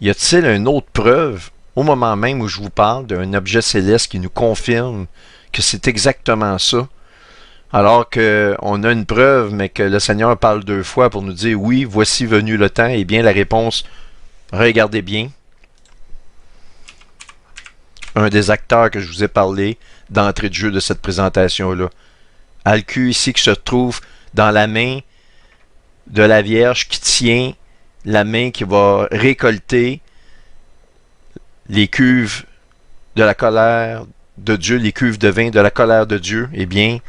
Y a-t-il une autre preuve, au moment même où je vous parle, d'un objet céleste qui nous confirme que c'est exactement ça? Alors qu'on a une preuve, mais que le Seigneur parle 2 fois pour nous dire, oui, voici venu le temps. Eh bien, la réponse, regardez bien. Un des acteurs que je vous ai parlé d'entrée de jeu de cette présentation-là. Alcu ici qui se trouve dans la main de la Vierge qui tient la main qui va récolter les cuves de la colère de Dieu, les cuves de vin de la colère de Dieu. Eh bien,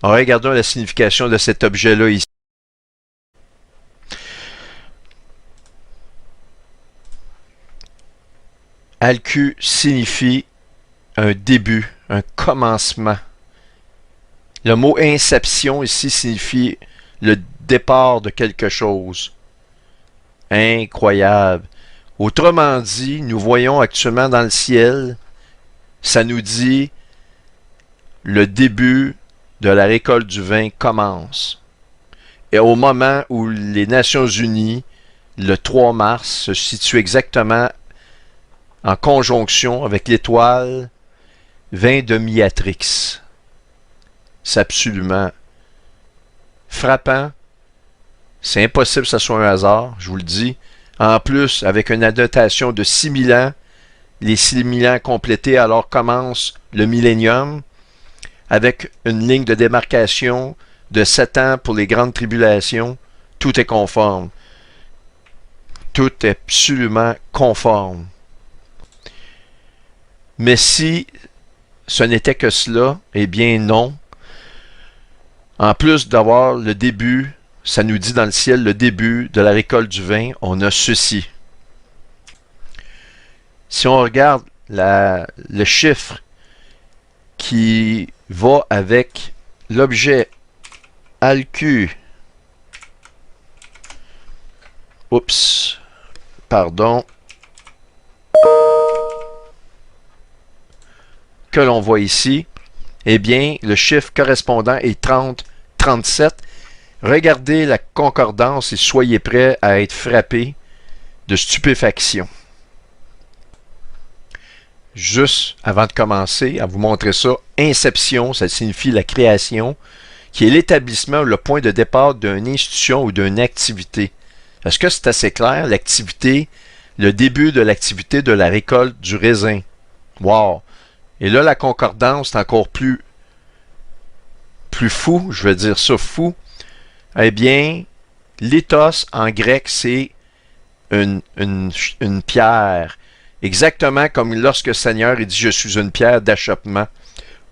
regardons la signification de cet objet-là ici. Alcu signifie un début, un commencement. Le mot inception ici signifie le départ de quelque chose. Incroyable. Autrement dit, nous voyons actuellement dans le ciel, ça nous dit le début de la récolte du vin commence. Et au moment où les Nations Unies, le 3 mars, se situent exactement en conjonction avec l'étoile vin de Némiatrix. C'est absolument frappant. C'est impossible que ce soit un hasard, je vous le dis. En plus, avec une annotation de 6000 ans, les 6000 ans complétés, alors commence le millénium, avec une ligne de démarcation de 7 ans pour les grandes tribulations. Tout est conforme. Tout est absolument conforme. Mais si ce n'était que cela, eh bien non. En plus d'avoir le début, ça nous dit dans le ciel le début de la récolte du vin, on a ceci. Si on regarde le chiffre qui va avec l'objet Alcu, oups, pardon, que l'on voit ici, eh bien, le chiffre correspondant est 30-37. Regardez la concordance et soyez prêts à être frappés de stupéfaction. Juste avant de commencer, à vous montrer ça, inception, ça signifie la création, qui est l'établissement ou le point de départ d'une institution ou d'une activité. Est-ce que c'est assez clair? L'activité, le début de l'activité de la récolte du raisin. Wow! Et là, la concordance est encore plus fou, je vais dire ça fou. Eh bien, l'éthos en grec, c'est une pierre. Exactement comme lorsque le Seigneur il dit « Je suis une pierre d'achoppement ».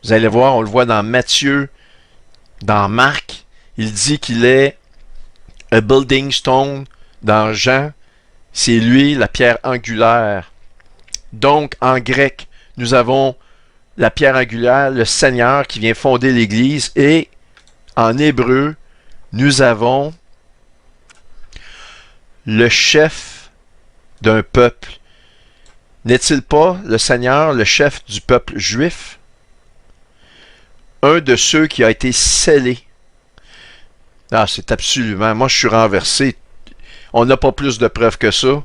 Vous allez voir, on le voit dans Matthieu, dans Marc, il dit qu'il est « a building stone ». Dans Jean, c'est lui la pierre angulaire. Donc, en grec, nous avons la pierre angulaire, le Seigneur qui vient fonder l'Église, et en hébreu, nous avons le chef d'un peuple. N'est-il pas le Seigneur, le chef du peuple juif? Un de ceux qui a été scellé. Ah, c'est absolument... Moi, je suis renversé. On n'a pas plus de preuves que ça.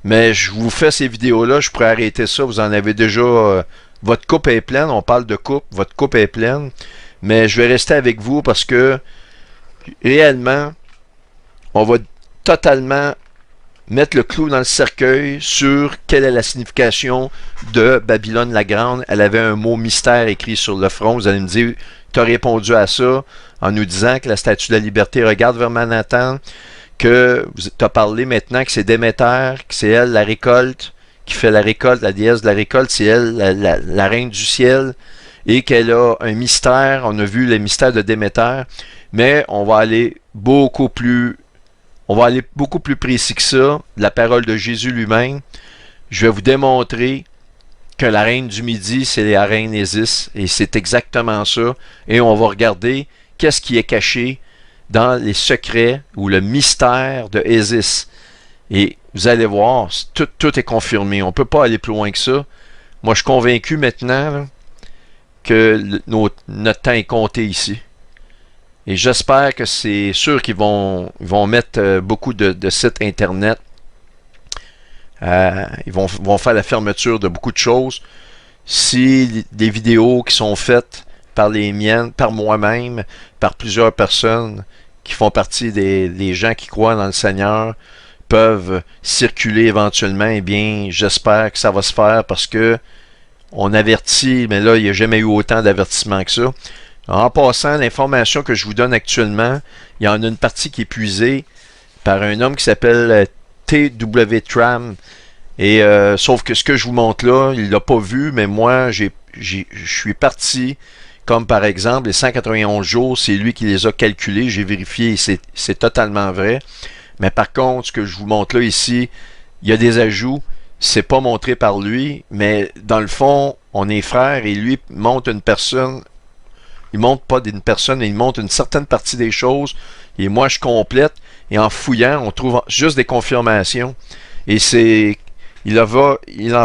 Mais je vous fais ces vidéos-là, je pourrais arrêter ça. Vous en avez déjà... votre coupe est pleine. On parle de coupe. Votre coupe est pleine. Mais je vais rester avec vous parce que réellement, on va totalement mettre le clou dans le cercueil sur quelle est la signification de Babylone la Grande. Elle avait un mot mystère écrit sur le front. Vous allez me dire, tu as répondu à ça en nous disant que la statue de la liberté regarde vers Manhattan, que tu as parlé maintenant que c'est Déméter, que c'est elle la récolte, qui fait la récolte, la déesse de la récolte, c'est elle la reine du ciel, et qu'elle a un mystère. On a vu le mystère de Déméter, mais on va aller beaucoup plus précis que ça, la parole de Jésus lui-même. Je vais vous démontrer que la reine du Midi, c'est la reine Isis, et c'est exactement ça. Et on va regarder qu'est-ce qui est caché dans les secrets ou le mystère de Isis. Et vous allez voir, tout est confirmé. On ne peut pas aller plus loin que ça. Moi, je suis convaincu maintenant là, que notre temps est compté ici. Et j'espère que c'est sûr qu'ils vont mettre beaucoup de sites Internet. Ils vont faire la fermeture de beaucoup de choses. Si des vidéos qui sont faites par les miennes, par moi-même, par plusieurs personnes qui font partie des gens qui croient dans le Seigneur, peuvent circuler éventuellement, eh bien, j'espère que ça va se faire parce que on avertit, mais là, il n'y a jamais eu autant d'avertissements que ça. En passant, l'information que je vous donne actuellement, il y en a une partie qui est puisée par un homme qui s'appelle T.W. Tram. Et sauf que ce que je vous montre là, il l'a pas vu, mais moi, je suis parti, comme par exemple, les 191 jours, c'est lui qui les a calculés, j'ai vérifié, c'est totalement vrai. Mais par contre, ce que je vous montre là ici, il y a des ajouts, c'est pas montré par lui, mais dans le fond, on est frères et lui montre une personne. Il montre pas d'une personne, mais il montre une certaine partie des choses. Et moi, je complète. Et en fouillant, on trouve juste des confirmations. Et il en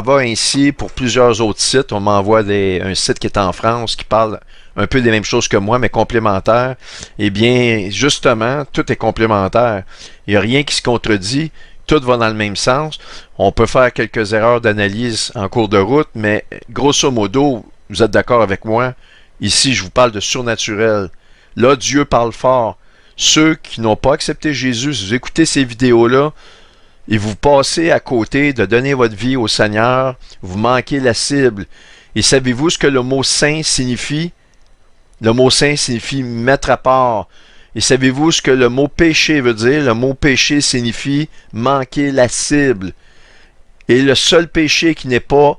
va ainsi pour plusieurs autres sites. On m'envoie un site qui est en France, qui parle un peu des mêmes choses que moi, mais complémentaire. Eh bien, justement, tout est complémentaire. Il n'y a rien qui se contredit. Tout va dans le même sens. On peut faire quelques erreurs d'analyse en cours de route, mais grosso modo, vous êtes d'accord avec moi? Ici, je vous parle de surnaturel. Là, Dieu parle fort. Ceux qui n'ont pas accepté Jésus, si vous écoutez ces vidéos-là, et vous passez à côté de donner votre vie au Seigneur, vous manquez la cible. Et savez-vous ce que le mot saint signifie? Le mot saint signifie mettre à part. Et savez-vous ce que le mot péché veut dire? Le mot péché signifie manquer la cible. Et le seul péché qui n'est pas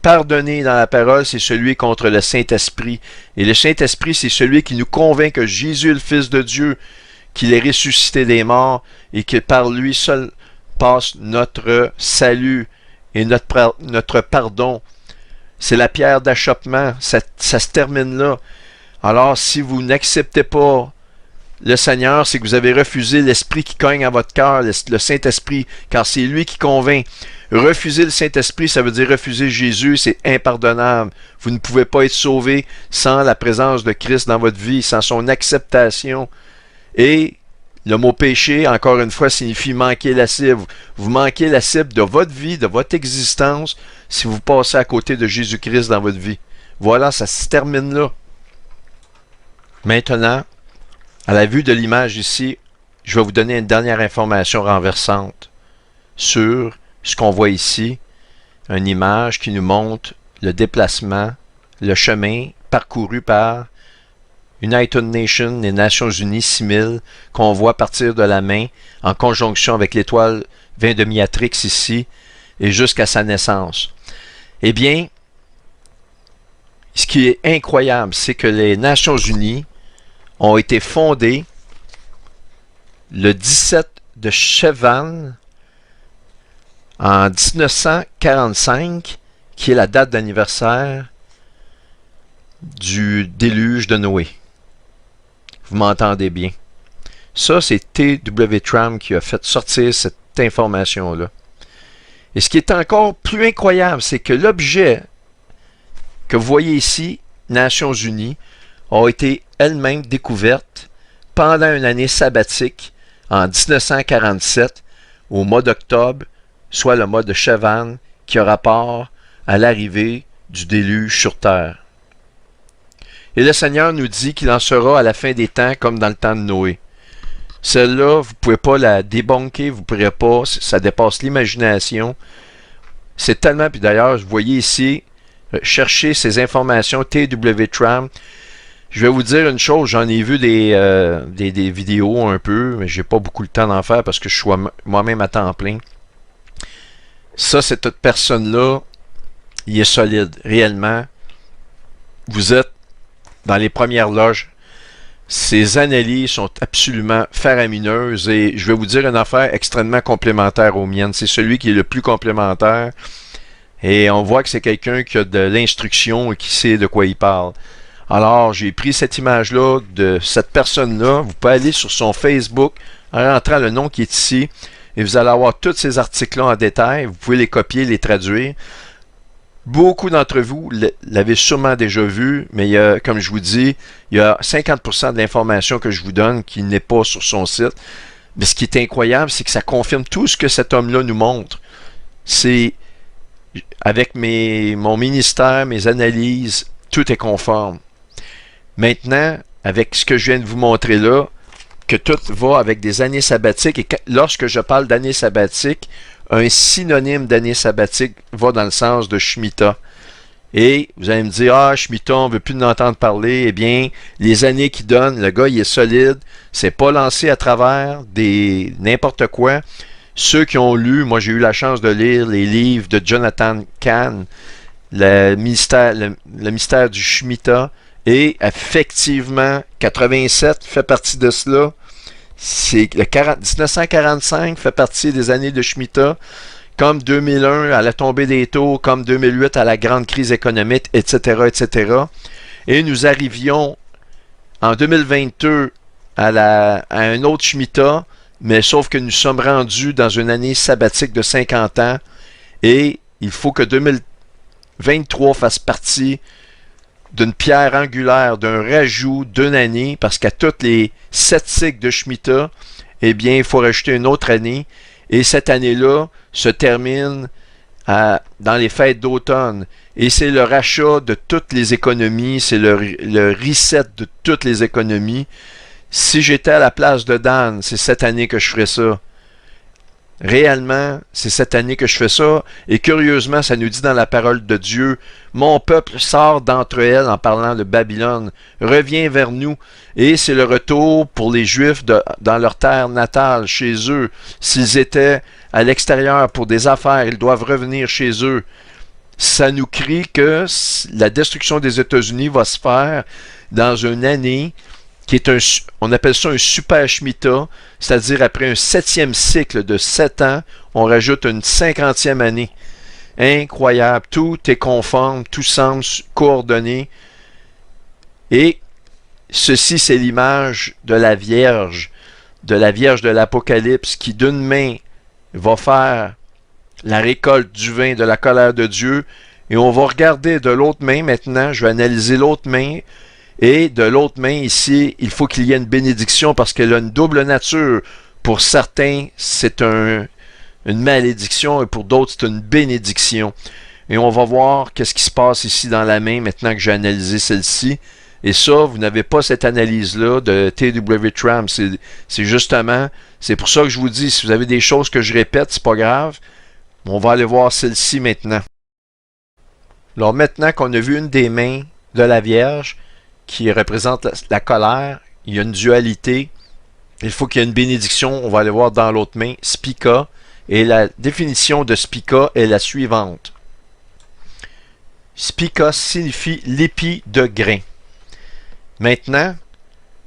pardonné dans la parole, c'est celui contre le Saint-Esprit. Et le Saint-Esprit, c'est celui qui nous convainc que Jésus est le Fils de Dieu, qu'il est ressuscité des morts et que par lui seul passe notre salut et notre pardon. C'est la pierre d'achoppement. Ça se termine là. Alors, si vous n'acceptez pas le Seigneur, c'est que vous avez refusé l'Esprit qui cogne à votre cœur, le Saint-Esprit, car c'est lui qui convainc. Refuser le Saint-Esprit, ça veut dire refuser Jésus, c'est impardonnable. Vous ne pouvez pas être sauvé sans la présence de Christ dans votre vie, sans son acceptation. Et le mot péché, encore une fois, signifie manquer la cible. Vous manquez la cible de votre vie, de votre existence, si vous passez à côté de Jésus-Christ dans votre vie. Voilà, ça se termine là. Maintenant, à la vue de l'image ici, je vais vous donner une dernière information renversante sur ce qu'on voit ici. Une image qui nous montre le déplacement, le chemin parcouru par United Nations, les Nations Unies 6000, qu'on voit partir de la main en conjonction avec l'étoile 20 de Miatrix ici et jusqu'à sa naissance. Eh bien, ce qui est incroyable, c'est que les Nations Unies ont été fondées le 17 de Chevan en 1945, qui est la date d'anniversaire du déluge de Noé. Vous m'entendez bien. Ça, c'est T.W. Tram qui a fait sortir cette information-là. Et ce qui est encore plus incroyable, c'est que l'objet que vous voyez ici, Nations Unies, a été elle-même découverte pendant une année sabbatique en 1947, au mois d'octobre, soit le mois de Chevan, qui a rapport à l'arrivée du déluge sur terre. Et le Seigneur nous dit qu'il en sera à la fin des temps comme dans le temps de Noé. Celle-là, vous ne pouvez pas la débunker, vous ne pourrez pas, ça dépasse l'imagination. C'est tellement, puis d'ailleurs, vous voyez ici, cherchez ces informations, T.W. Tram. Je vais vous dire une chose, j'en ai vu des vidéos un peu, mais j'ai pas beaucoup le temps d'en faire parce que je suis moi-même à temps plein. Ça, cette personne-là, il est solide, réellement. Vous êtes dans les premières loges. Ces analyses sont absolument faramineuses et je vais vous dire une affaire extrêmement complémentaire aux miennes. C'est celui qui est le plus complémentaire et on voit que c'est quelqu'un qui a de l'instruction et qui sait de quoi il parle. Alors, j'ai pris cette image-là de cette personne-là. Vous pouvez aller sur son Facebook en rentrant le nom qui est ici et vous allez avoir tous ces articles-là en détail. Vous pouvez les copier, les traduire. Beaucoup d'entre vous l'avez sûrement déjà vu, mais il y a, comme je vous dis, il y a 50% de l'information que je vous donne qui n'est pas sur son site. Mais ce qui est incroyable, c'est que ça confirme tout ce que cet homme-là nous montre. C'est avec mon ministère, mes analyses, tout est conforme. Maintenant, avec ce que je viens de vous montrer là, que tout va avec des années sabbatiques, et lorsque je parle d'années sabbatiques, un synonyme d'année sabbatique va dans le sens de Shemitah. Et vous allez me dire, ah, Shemitah, on ne veut plus en entendre parler. Eh bien, les années qu'il donne, le gars, il est solide. C'est pas lancé à travers des n'importe quoi. Ceux qui ont lu, moi j'ai eu la chance de lire les livres de Jonathan Cahn, le mystère du Shemitah, et effectivement, 87 fait partie de cela. C'est le 1945 fait partie des années de Shemitah, comme 2001 à la tombée des taux, comme 2008 à la grande crise économique, etc., etc. Et nous arrivions en 2022 à un autre Shemitah, mais sauf que nous sommes rendus dans une année sabbatique de 50 ans, et il faut que 2023 fasse partie d'une pierre angulaire, d'un rajout d'une année, parce qu'à toutes les 7 cycles de Shemitah, eh bien, il faut rajouter une autre année. Et cette année-là se termine dans les fêtes d'automne. Et c'est le rachat de toutes les économies, c'est le reset de toutes les économies. Si j'étais à la place de Dan, c'est cette année que je ferais ça. Réellement, c'est cette année que je fais ça. Et curieusement, ça nous dit dans la parole de Dieu, mon peuple sort d'entre elles, en parlant de Babylone, revient vers nous. Et c'est le retour pour les Juifs dans leur terre natale, chez eux. S'ils étaient à l'extérieur pour des affaires, ils doivent revenir chez eux. Ça nous crie que la destruction des États-Unis va se faire dans une année qui est on appelle ça un super Shemitah, c'est-à-dire après un 7e cycle de 7 ans, on rajoute une 50e année. Incroyable, tout est conforme, tout semble coordonné. Et ceci, c'est l'image de la Vierge de l'Apocalypse, qui d'une main va faire la récolte du vin de la colère de Dieu, et on va regarder de l'autre main maintenant, je vais analyser l'autre main. Et de l'autre main ici, il faut qu'il y ait une bénédiction parce qu'elle a une double nature. Pour certains, c'est une malédiction et pour d'autres, c'est une bénédiction. Et on va voir qu'est-ce qui se passe ici dans la main maintenant que j'ai analysé celle-ci. Et ça, vous n'avez pas cette analyse-là de T.W. Tram. C'est justement, c'est pour ça que je vous dis, si vous avez des choses que je répète, c'est pas grave. On va aller voir celle-ci maintenant. Alors maintenant qu'on a vu une des mains de la Vierge, qui représente la colère, il y a une dualité, il faut qu'il y ait une bénédiction, on va aller voir dans l'autre main, Spica, et la définition de Spica est la suivante. Spica signifie l'épi de grain. Maintenant,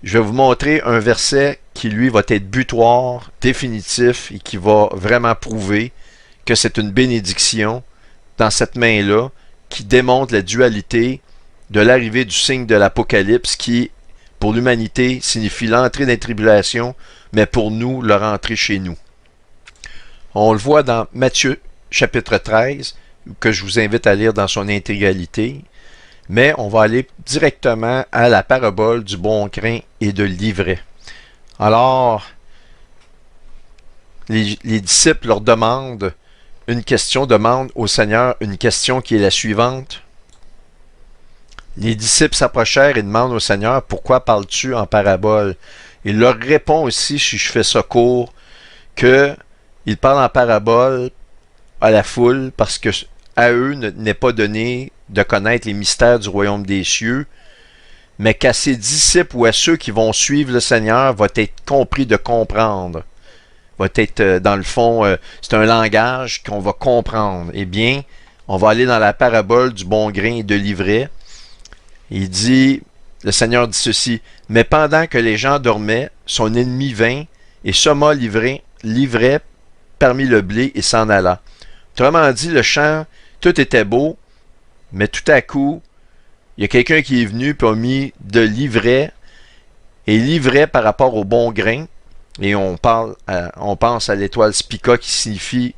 je vais vous montrer un verset qui lui va être butoir, définitif, et qui va vraiment prouver que c'est une bénédiction dans cette main-là, qui démontre la dualité de l'arrivée du signe de l'Apocalypse qui, pour l'humanité, signifie l'entrée dans les tribulations, mais pour nous, leur entrée chez nous. On le voit dans Matthieu chapitre 13, que je vous invite à lire dans son intégralité, mais on va aller directement à la parabole du bon grain et de l'ivraie. Alors, les disciples leur demandent demandent au Seigneur une question qui est la suivante. Les disciples s'approchèrent et demandent au Seigneur, pourquoi parles-tu en parabole? Il leur répond aussi, si je fais ça court, qu'il parle en parabole à la foule parce que à eux n'est pas donné de connaître les mystères du royaume des cieux, mais qu'à ses disciples ou à ceux qui vont suivre le Seigneur va être compris de comprendre. Va être, dans le fond, c'est un langage qu'on va comprendre. Eh bien, on va aller dans la parabole du bon grain et de l'ivraie. Il dit, le Seigneur dit ceci, « Mais pendant que les gens dormaient, son ennemi vint et sema l'ivraie parmi le blé et s'en alla. » Autrement dit, le champ, tout était beau, mais tout à coup, il y a quelqu'un qui est venu et a mis de l'ivraie, et l'ivraie par rapport au bon grain, et on pense à l'étoile Spica qui signifie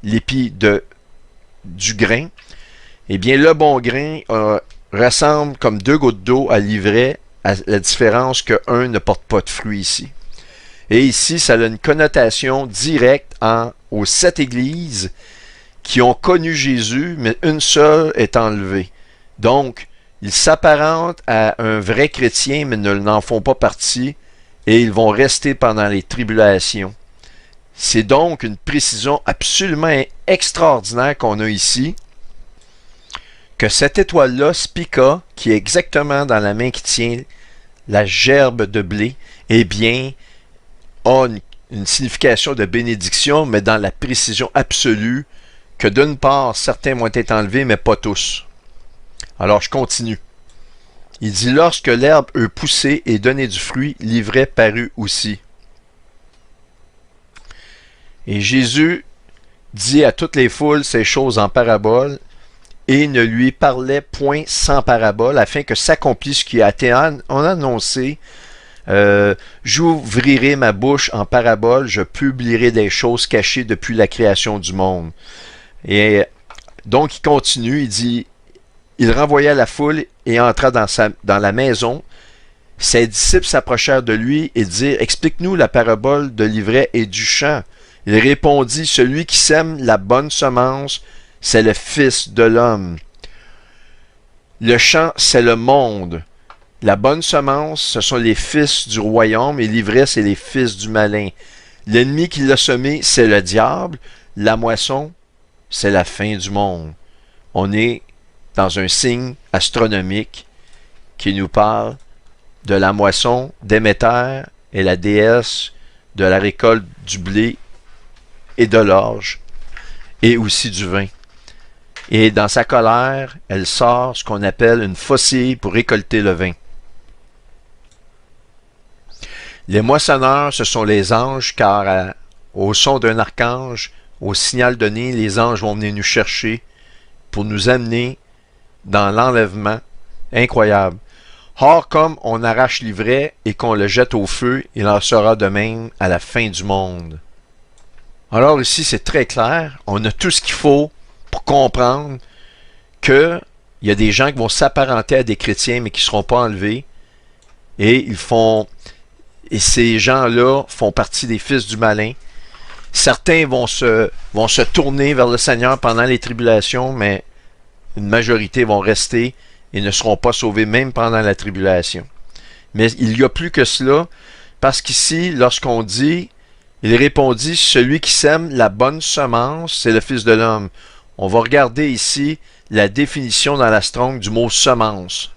l'épi du grain. Eh bien, le bon grain ressemble comme 2 gouttes d'eau à l'ivraie, à la différence qu'un ne porte pas de fruit ici. Et ici, ça a une connotation directe aux 7 églises qui ont connu Jésus, mais une seule est enlevée. Donc, ils s'apparentent à un vrai chrétien, mais n'en font pas partie, et ils vont rester pendant les tribulations. C'est donc une précision absolument extraordinaire qu'on a ici, que cette étoile-là, Spica, qui est exactement dans la main qui tient la gerbe de blé, eh bien, a une signification de bénédiction, mais dans la précision absolue, que d'une part, certains vont être enlevés, mais pas tous. Alors, je continue. Il dit, lorsque l'herbe eut poussé et donné du fruit, l'ivraie parut aussi. Et Jésus dit à toutes les foules ces choses en parabole, et ne lui parlait point sans parabole, afin que s'accomplisse ce qui a été annoncé. J'ouvrirai ma bouche en parabole, je publierai des choses cachées depuis la création du monde. Et donc il continue, il dit, il renvoya la foule et entra dans la maison. Ses disciples s'approchèrent de lui et dirent, explique-nous la parabole de l'ivraie et du champ. Il répondit, celui qui sème la bonne semence, c'est le Fils de l'homme. Le champ, c'est le monde. La bonne semence, ce sont les fils du royaume, et l'ivraie, c'est les fils du malin. L'ennemi qui l'a semé, c'est le diable. La moisson, c'est la fin du monde. On est dans un signe astronomique qui nous parle de la moisson d'Éméter et la déesse de la récolte du blé et de l'orge, et aussi du vin. Et dans sa colère, elle sort ce qu'on appelle une faucille pour récolter le vin. Les moissonneurs, ce sont les anges, car au son d'un archange, au signal donné, les anges vont venir nous chercher pour nous amener dans l'enlèvement incroyable. Or, comme on arrache l'ivraie et qu'on le jette au feu, il en sera de même à la fin du monde. Alors ici, c'est très clair. On a tout ce qu'il faut pour comprendre qu'il y a des gens qui vont s'apparenter à des chrétiens, mais qui ne seront pas enlevés. Et ces gens-là font partie des fils du malin. Certains vont se tourner vers le Seigneur pendant les tribulations, mais une majorité vont rester et ne seront pas sauvés même pendant la tribulation. Mais il y a plus que cela, parce qu'ici, lorsqu'on dit, il répondit, celui qui sème la bonne semence, c'est le Fils de l'homme. On va regarder ici la définition dans la Strong du mot semence.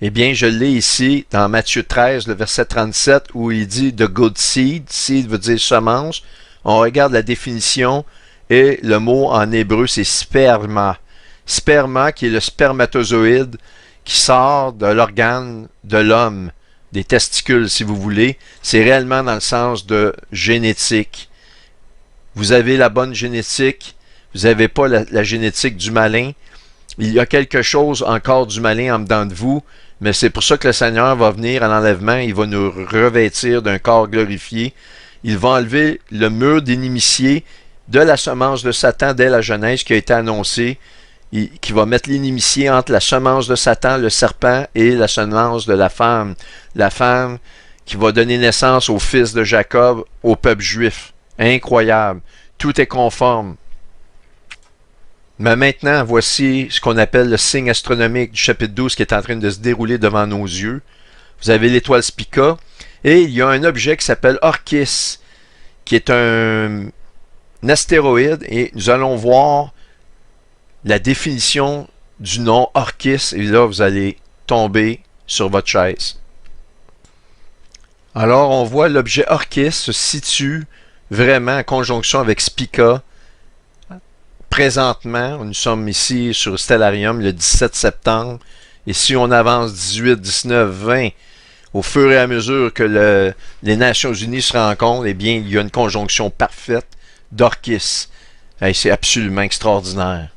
Eh bien, je l'ai ici dans Matthieu 13, le verset 37, où il dit « the good seed ». Seed veut dire semence. On regarde la définition et le mot en hébreu, c'est sperma. Sperma, qui est le spermatozoïde qui sort de l'organe de l'homme, des testicules, si vous voulez. C'est réellement dans le sens de génétique. Vous avez la bonne génétique, vous n'avez pas la génétique du malin. Il y a quelque chose encore du malin en dedans de vous, mais c'est pour ça que le Seigneur va venir à l'enlèvement, il va nous revêtir d'un corps glorifié. Il va enlever le mur d'inimitié de la semence de Satan dès la Genèse qui a été annoncée, qui va mettre l'inimitié entre la semence de Satan, le serpent, et la semence de la femme. La femme qui va donner naissance au fils de Jacob, au peuple juif. Incroyable. Tout est conforme. Mais maintenant, voici ce qu'on appelle le signe astronomique du chapitre 12 qui est en train de se dérouler devant nos yeux. Vous avez l'étoile Spica, et il y a un objet qui s'appelle Orchis, qui est un astéroïde, et nous allons voir la définition du nom Orchis, et là, vous allez tomber sur votre chaise. Alors, on voit l'objet Orchis se situe vraiment en conjonction avec Spica. Présentement, nous sommes ici sur Stellarium le 17 septembre, et si on avance 18, 19, 20, au fur et à mesure que les Nations Unies se rencontrent, eh bien, il y a une conjonction parfaite d'Orchis. C'est absolument extraordinaire.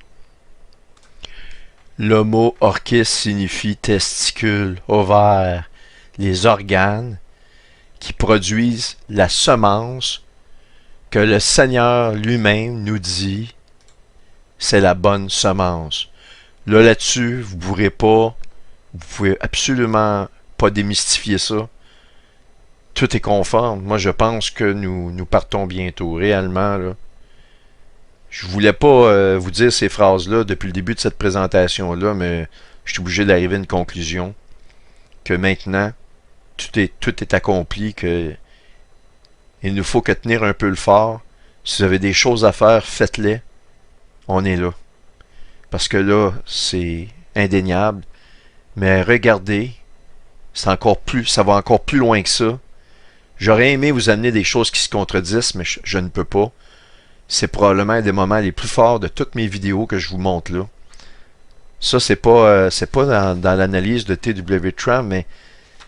Le mot Orchis signifie testicule, ovaire, les organes qui produisent la semence que le Seigneur lui-même nous dit c'est la bonne semence. Là-dessus, vous pouvez absolument pas démystifier ça. Tout est conforme. Moi, je pense que nous partons bientôt, réellement, là. Je voulais pas vous dire ces phrases-là depuis le début de cette présentation-là, mais je suis obligé d'arriver à une conclusion que maintenant, tout est accompli, que il nous faut que tenir un peu le fort. Si vous avez des choses à faire, faites-les. On est là. Parce que là, c'est indéniable. Mais regardez, ça va encore plus loin que ça. J'aurais aimé vous amener des choses qui se contredisent, mais je ne peux pas. C'est probablement un des moments les plus forts de toutes mes vidéos que je vous montre là. Ça, c'est pas dans l'analyse de T.W. Tram, mais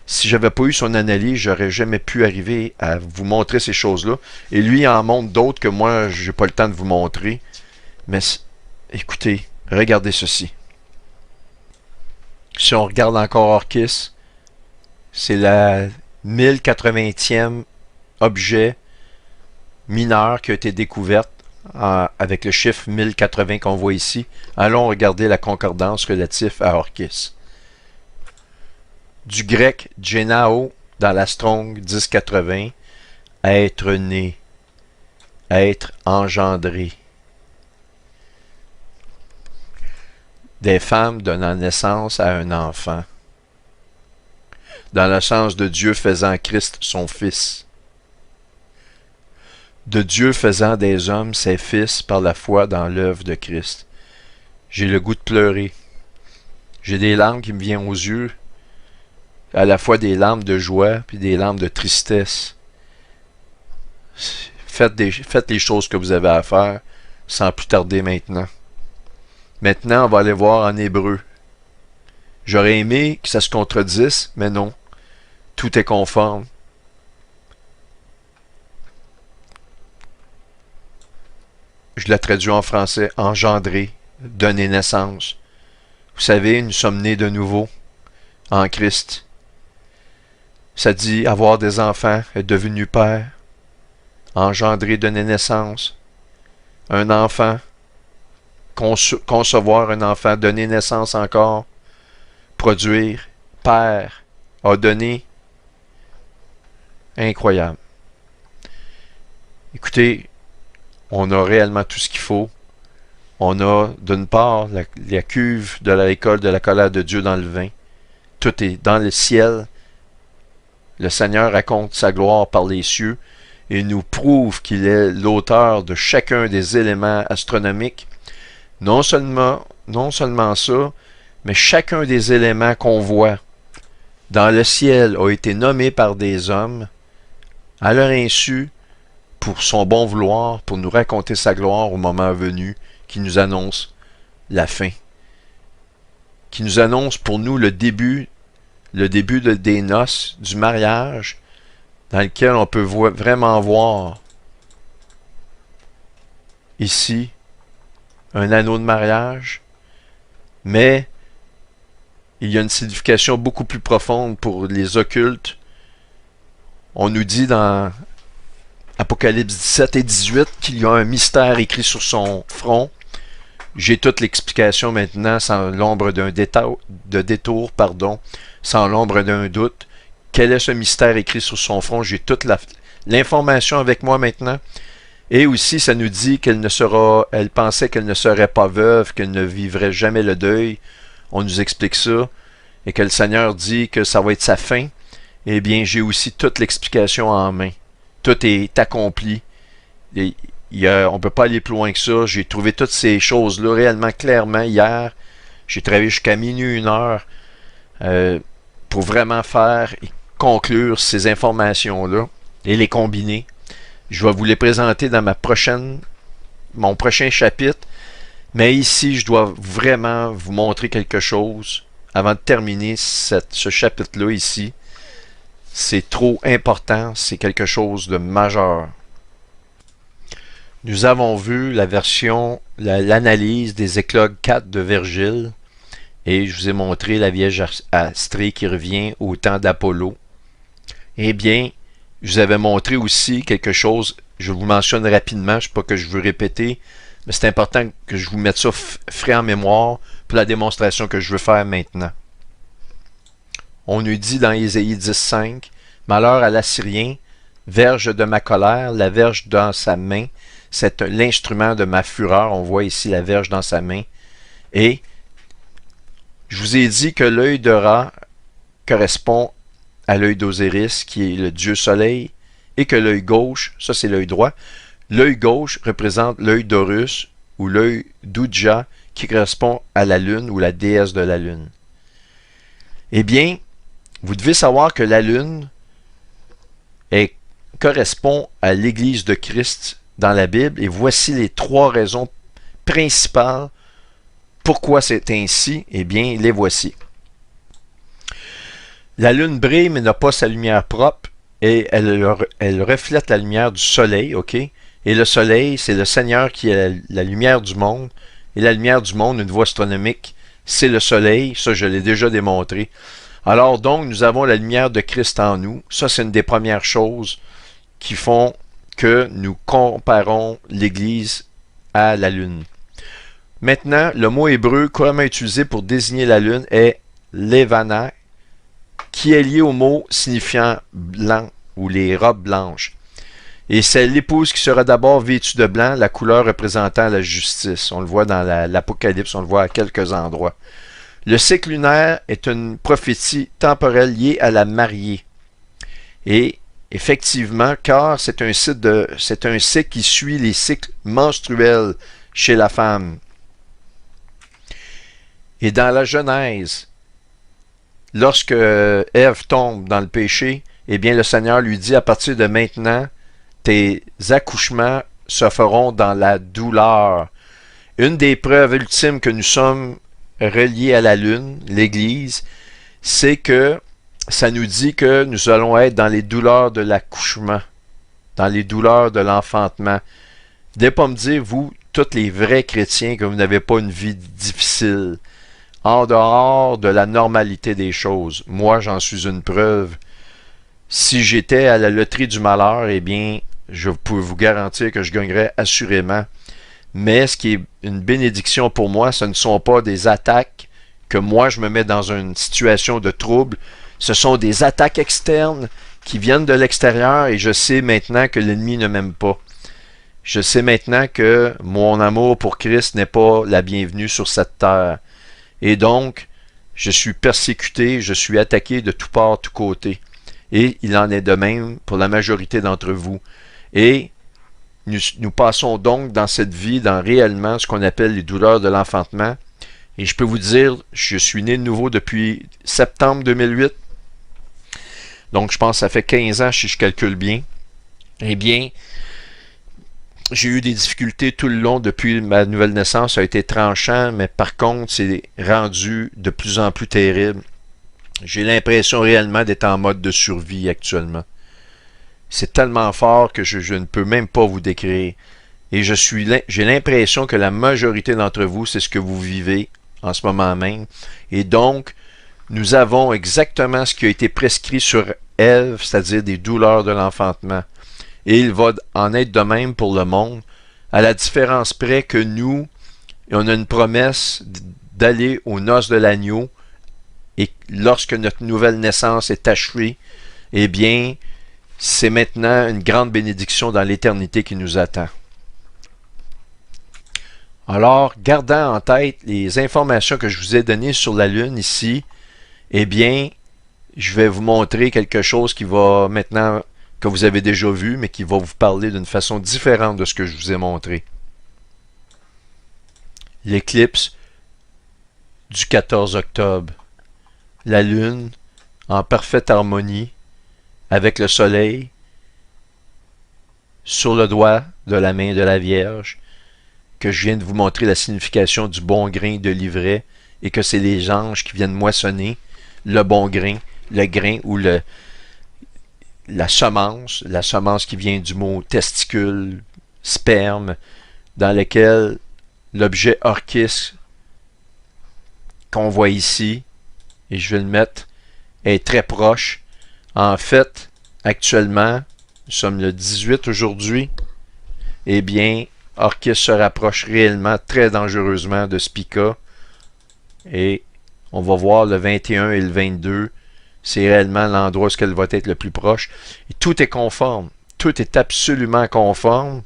si j'avais pas eu son analyse, j'aurais jamais pu arriver à vous montrer ces choses-là. Et lui, il en montre d'autres que moi, j'ai pas le temps de vous montrer. Mais écoutez, regardez ceci. Si on regarde encore Orchis, c'est la 1080e objet mineur qui a été découverte avec le chiffre 1080 qu'on voit ici. Allons regarder la concordance relative à Orchis. Du grec genao dans la Strong 1080, être né, être engendré. Des femmes donnant naissance à un enfant. Dans le sens de Dieu faisant Christ son Fils. De Dieu faisant des hommes ses fils par la foi dans l'œuvre de Christ. J'ai le goût de pleurer. J'ai des larmes qui me viennent aux yeux, à la fois des larmes de joie puis des larmes de tristesse. Faites les choses que vous avez à faire sans plus tarder maintenant. Maintenant, on va aller voir en hébreu. J'aurais aimé que ça se contredise, mais non. Tout est conforme. Je l'ai traduit en français, engendrer, donner naissance. Vous savez, nous sommes nés de nouveau en Christ. Ça dit avoir des enfants, être devenu père, engendrer, donner naissance, un enfant, concevoir un enfant, donner naissance encore, produire, père, a donné. Incroyable. Écoutez, on a réellement tout ce qu'il faut. On a, d'une part, la cuve de la récolte de la colère de Dieu dans le vin. Tout est dans le ciel. Le Seigneur raconte sa gloire par les cieux et nous prouve qu'il est l'auteur de chacun des éléments astronomiques. Non seulement ça, mais chacun des éléments qu'on voit dans le ciel a été nommé par des hommes à leur insu pour son bon vouloir, pour nous raconter sa gloire au moment venu, qui nous annonce la fin, qui nous annonce pour nous le début des noces, du mariage, dans lequel on peut vraiment voir ici un anneau de mariage, mais il y a une signification beaucoup plus profonde pour les occultes. On nous dit dans Apocalypse 17 et 18 qu'il y a un mystère écrit sur son front. J'ai toute l'explication maintenant sans l'ombre d'un détour, sans l'ombre d'un doute. Quel est ce mystère écrit sur son front? J'ai toute l'information avec moi maintenant. Et aussi, ça nous dit elle pensait qu'elle ne serait pas veuve, qu'elle ne vivrait jamais le deuil. On nous explique ça. Et que le Seigneur dit que ça va être sa fin. Eh bien, j'ai aussi toute l'explication en main. Tout est accompli. On ne peut pas aller plus loin que ça. J'ai trouvé toutes ces choses-là réellement clairement hier. J'ai travaillé jusqu'à minuit, 1h, pour vraiment faire et conclure ces informations-là et les combiner. Je vais vous les présenter dans mon prochain chapitre. Mais ici, je dois vraiment vous montrer quelque chose avant de terminer ce chapitre-là ici. C'est trop important, c'est quelque chose de majeur. Nous avons vu l'analyse des éclogues 4 de Virgile et je vous ai montré la Vierge Astrée qui revient au temps d'Apollo. Eh bien, je vous avais montré aussi quelque chose, je vous mentionne rapidement, je ne sais pas que je veux répéter, Mais c'est important que je vous mette ça frais en mémoire pour la démonstration que je veux faire maintenant. On nous dit dans Ésaïe 10.5, « Malheur à l'Assyrien, verge de ma colère, la verge dans sa main, c'est l'instrument de ma fureur. » On voit ici la verge dans sa main. Et je vous ai dit que l'œil de Ra correspond à l'œil d'Osiris, qui est le dieu soleil, et que l'œil gauche, ça c'est l'œil droit, l'œil gauche représente l'œil d'Horus, ou l'œil d'Udja, qui correspond à la lune, ou la déesse de la lune. Eh bien, vous devez savoir que la lune correspond à l'Église de Christ dans la Bible, et voici les 3 raisons principales pourquoi c'est ainsi. Eh bien, les voici. La lune brille, mais n'a pas sa lumière propre, et elle reflète la lumière du soleil, ok? Et le soleil, c'est le Seigneur qui est la lumière du monde, et la lumière du monde, une voie astronomique, c'est le soleil, ça je l'ai déjà démontré. Alors donc, nous avons la lumière de Christ en nous, ça c'est une des premières choses qui font que nous comparons l'Église à la lune. Maintenant, le mot hébreu couramment utilisé pour désigner la lune est Levana, qui est lié au mot signifiant blanc ou les robes blanches. Et c'est l'épouse qui sera d'abord vêtue de blanc, la couleur représentant la justice. On le voit dans l'Apocalypse, on le voit à quelques endroits. Le cycle lunaire est une prophétie temporelle liée à la mariée. Et effectivement, car c'est un cycle qui suit les cycles menstruels chez la femme. Et dans la Genèse, lorsque Ève tombe dans le péché, eh bien le Seigneur lui dit, à partir de maintenant, tes accouchements se feront dans la douleur. Une des preuves ultimes que nous sommes reliés à la lune, l'Église, c'est que ça nous dit que nous allons être dans les douleurs de l'accouchement, dans les douleurs de l'enfantement. Ne pas me dire, vous, tous les vrais chrétiens, que vous n'avez pas une vie difficile, en dehors de la normalité des choses. Moi, j'en suis une preuve. Si j'étais à la loterie du malheur, eh bien, je peux vous garantir que je gagnerais assurément. Mais ce qui est une bénédiction pour moi, ce ne sont pas des attaques que moi je me mets dans une situation de trouble. Ce sont des attaques externes qui viennent de l'extérieur et je sais maintenant que l'ennemi ne m'aime pas. Je sais maintenant que mon amour pour Christ n'est pas la bienvenue sur cette terre. Et donc, je suis persécuté, je suis attaqué de tout part, tout côté. Et il en est de même pour la majorité d'entre vous. Et nous passons donc dans cette vie, dans réellement ce qu'on appelle les douleurs de l'enfantement. Et je peux vous dire, je suis né de nouveau depuis septembre 2008. Donc, je pense que ça fait 15 ans si je calcule bien. Eh bien, j'ai eu des difficultés tout le long depuis ma nouvelle naissance. Ça a été tranchant, mais par contre, c'est rendu de plus en plus terrible. J'ai l'impression réellement d'être en mode de survie actuellement. C'est tellement fort que je ne peux même pas vous décrire. Et j'ai l'impression que la majorité d'entre vous, c'est ce que vous vivez en ce moment même. Et donc, nous avons exactement ce qui a été prescrit sur Ève, c'est-à-dire des douleurs de l'enfantement. Et il va en être de même pour le monde, à la différence près que nous, on a une promesse d'aller aux noces de l'agneau, et lorsque notre nouvelle naissance est achevée, eh bien, c'est maintenant une grande bénédiction dans l'éternité qui nous attend. Alors, gardant en tête les informations que je vous ai données sur la Lune ici, eh bien, je vais vous montrer quelque chose qui va maintenant, que vous avez déjà vu, mais qui va vous parler d'une façon différente de ce que je vous ai montré. L'éclipse du 14 octobre. La Lune, en parfaite harmonie, avec le Soleil, sur le doigt de la main de la Vierge, que je viens de vous montrer la signification du bon grain de l'ivraie, et que c'est les anges qui viennent moissonner le bon grain, le grain ou la semence qui vient du mot testicule, sperme, dans lequel l'objet orchis qu'on voit ici, et je vais le mettre, est très proche. En fait, actuellement, nous sommes le 18 aujourd'hui, eh bien, Orchis se rapproche réellement très dangereusement de Spica. Et on va voir le 21 et le 22. C'est réellement l'endroit où elle va être le plus proche. Et tout est conforme. Tout est absolument conforme.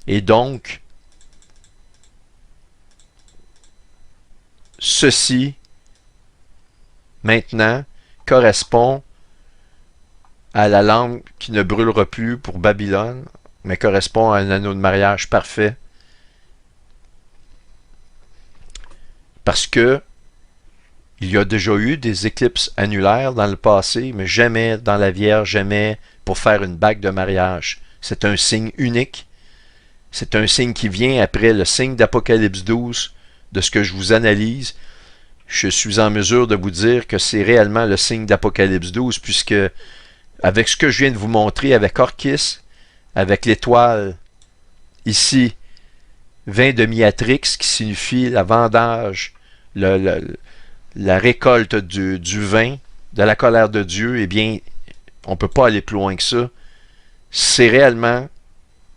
Et donc, ceci, maintenant, correspond à la lampe qui ne brûlera plus pour Babylone, mais correspond à un anneau de mariage parfait. Parce que il y a déjà eu des éclipses annulaires dans le passé, mais jamais dans la Vierge, jamais pour faire une bague de mariage. C'est un signe unique. C'est un signe qui vient après le signe d'Apocalypse 12, de ce que je vous analyse. Je suis en mesure de vous dire que c'est réellement le signe d'Apocalypse 12, puisque avec ce que je viens de vous montrer, avec Orchis, avec l'étoile ici, 20 de Miatrix, qui signifie la vendage, la récolte du vin, de la colère de Dieu, eh bien, on ne peut pas aller plus loin que ça. C'est réellement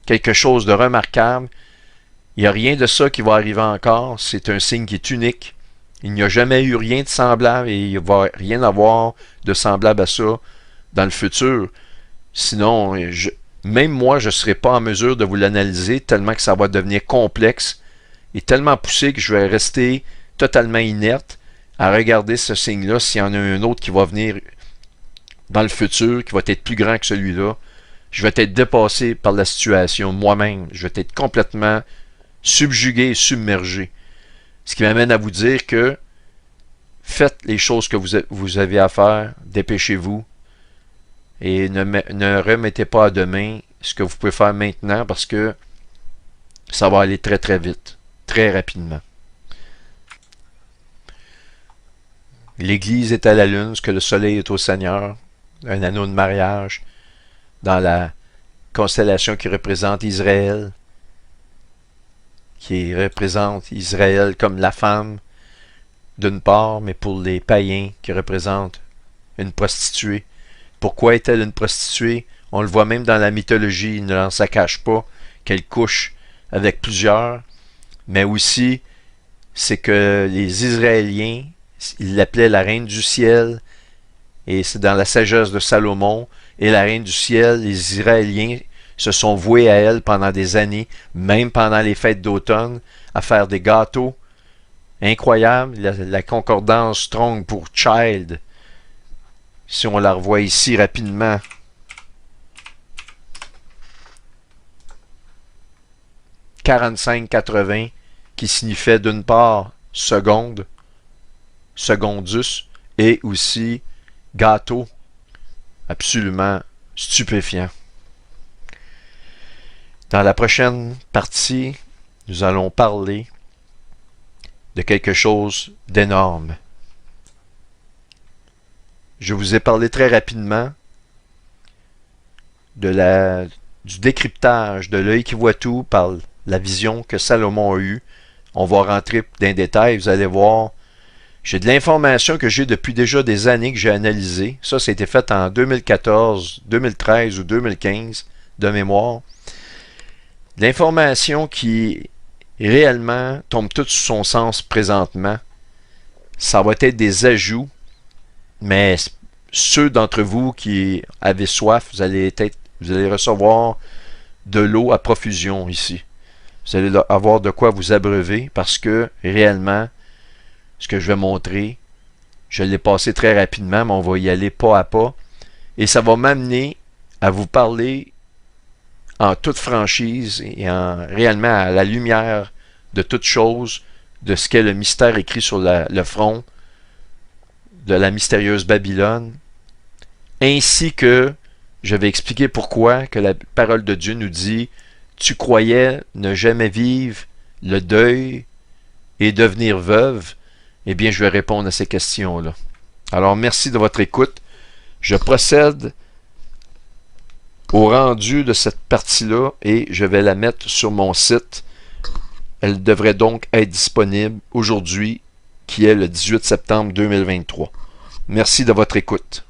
quelque chose de remarquable. Il n'y a rien de ça qui va arriver encore. C'est un signe qui est unique. Il n'y a jamais eu rien de semblable et il ne va rien avoir de semblable à ça dans le futur. Sinon, même moi, je ne serai pas en mesure de vous l'analyser tellement que ça va devenir complexe et tellement poussé que je vais rester totalement inerte à regarder ce signe-là s'il y en a un autre qui va venir dans le futur, qui va être plus grand que celui-là. Je vais être dépassé par la situation moi-même. Je vais être complètement subjugué et submergé. Ce qui m'amène à vous dire que faites les choses que vous avez à faire, dépêchez-vous et ne remettez pas à demain ce que vous pouvez faire maintenant parce que ça va aller très très vite, très rapidement. L'Église est à la lune, ce que le soleil est au Seigneur, un anneau de mariage dans la constellation qui représente Israël, qui représente Israël comme la femme d'une part, mais pour les païens qui représentent une prostituée. Pourquoi est-elle une prostituée? On le voit même dans la mythologie, il ne s'en cache pas qu'elle couche avec plusieurs, mais aussi c'est que les Israéliens, ils l'appelaient la reine du ciel, et c'est dans la sagesse de Salomon, et la reine du ciel, les Israéliens se sont voués à elle pendant des années, même pendant les fêtes d'automne, à faire des gâteaux incroyables. La concordance strong pour child, si on la revoit ici rapidement, « 45-80 » qui signifiait d'une part seconde, secondus, et aussi gâteau, absolument stupéfiant. Dans la prochaine partie, nous allons parler de quelque chose d'énorme. Je vous ai parlé très rapidement du décryptage de l'œil qui voit tout par la vision que Salomon a eue. On va rentrer dans les détails, vous allez voir. J'ai de l'information que j'ai depuis déjà des années que j'ai analysé. Ça a été fait en 2014, 2013 ou 2015 de mémoire. L'information qui réellement tombe toute sous son sens présentement, ça va être des ajouts, mais ceux d'entre vous qui avez soif, vous allez recevoir de l'eau à profusion ici. Vous allez avoir de quoi vous abreuver parce que réellement, ce que je vais montrer, je l'ai passé très rapidement, mais on va y aller pas à pas. Et ça va m'amener à vous parler en toute franchise et réellement à la lumière de toute chose, de ce qu'est le mystère écrit sur le front de la mystérieuse Babylone, ainsi que je vais expliquer pourquoi que la parole de Dieu nous dit « Tu croyais ne jamais vivre le deuil et devenir veuve ?» Eh bien, je vais répondre à ces questions-là. Alors, merci de votre écoute. Je procède au rendu de cette partie-là et je vais la mettre sur mon site. Elle devrait donc être disponible aujourd'hui, qui est le 18 septembre 2023. Merci de votre écoute.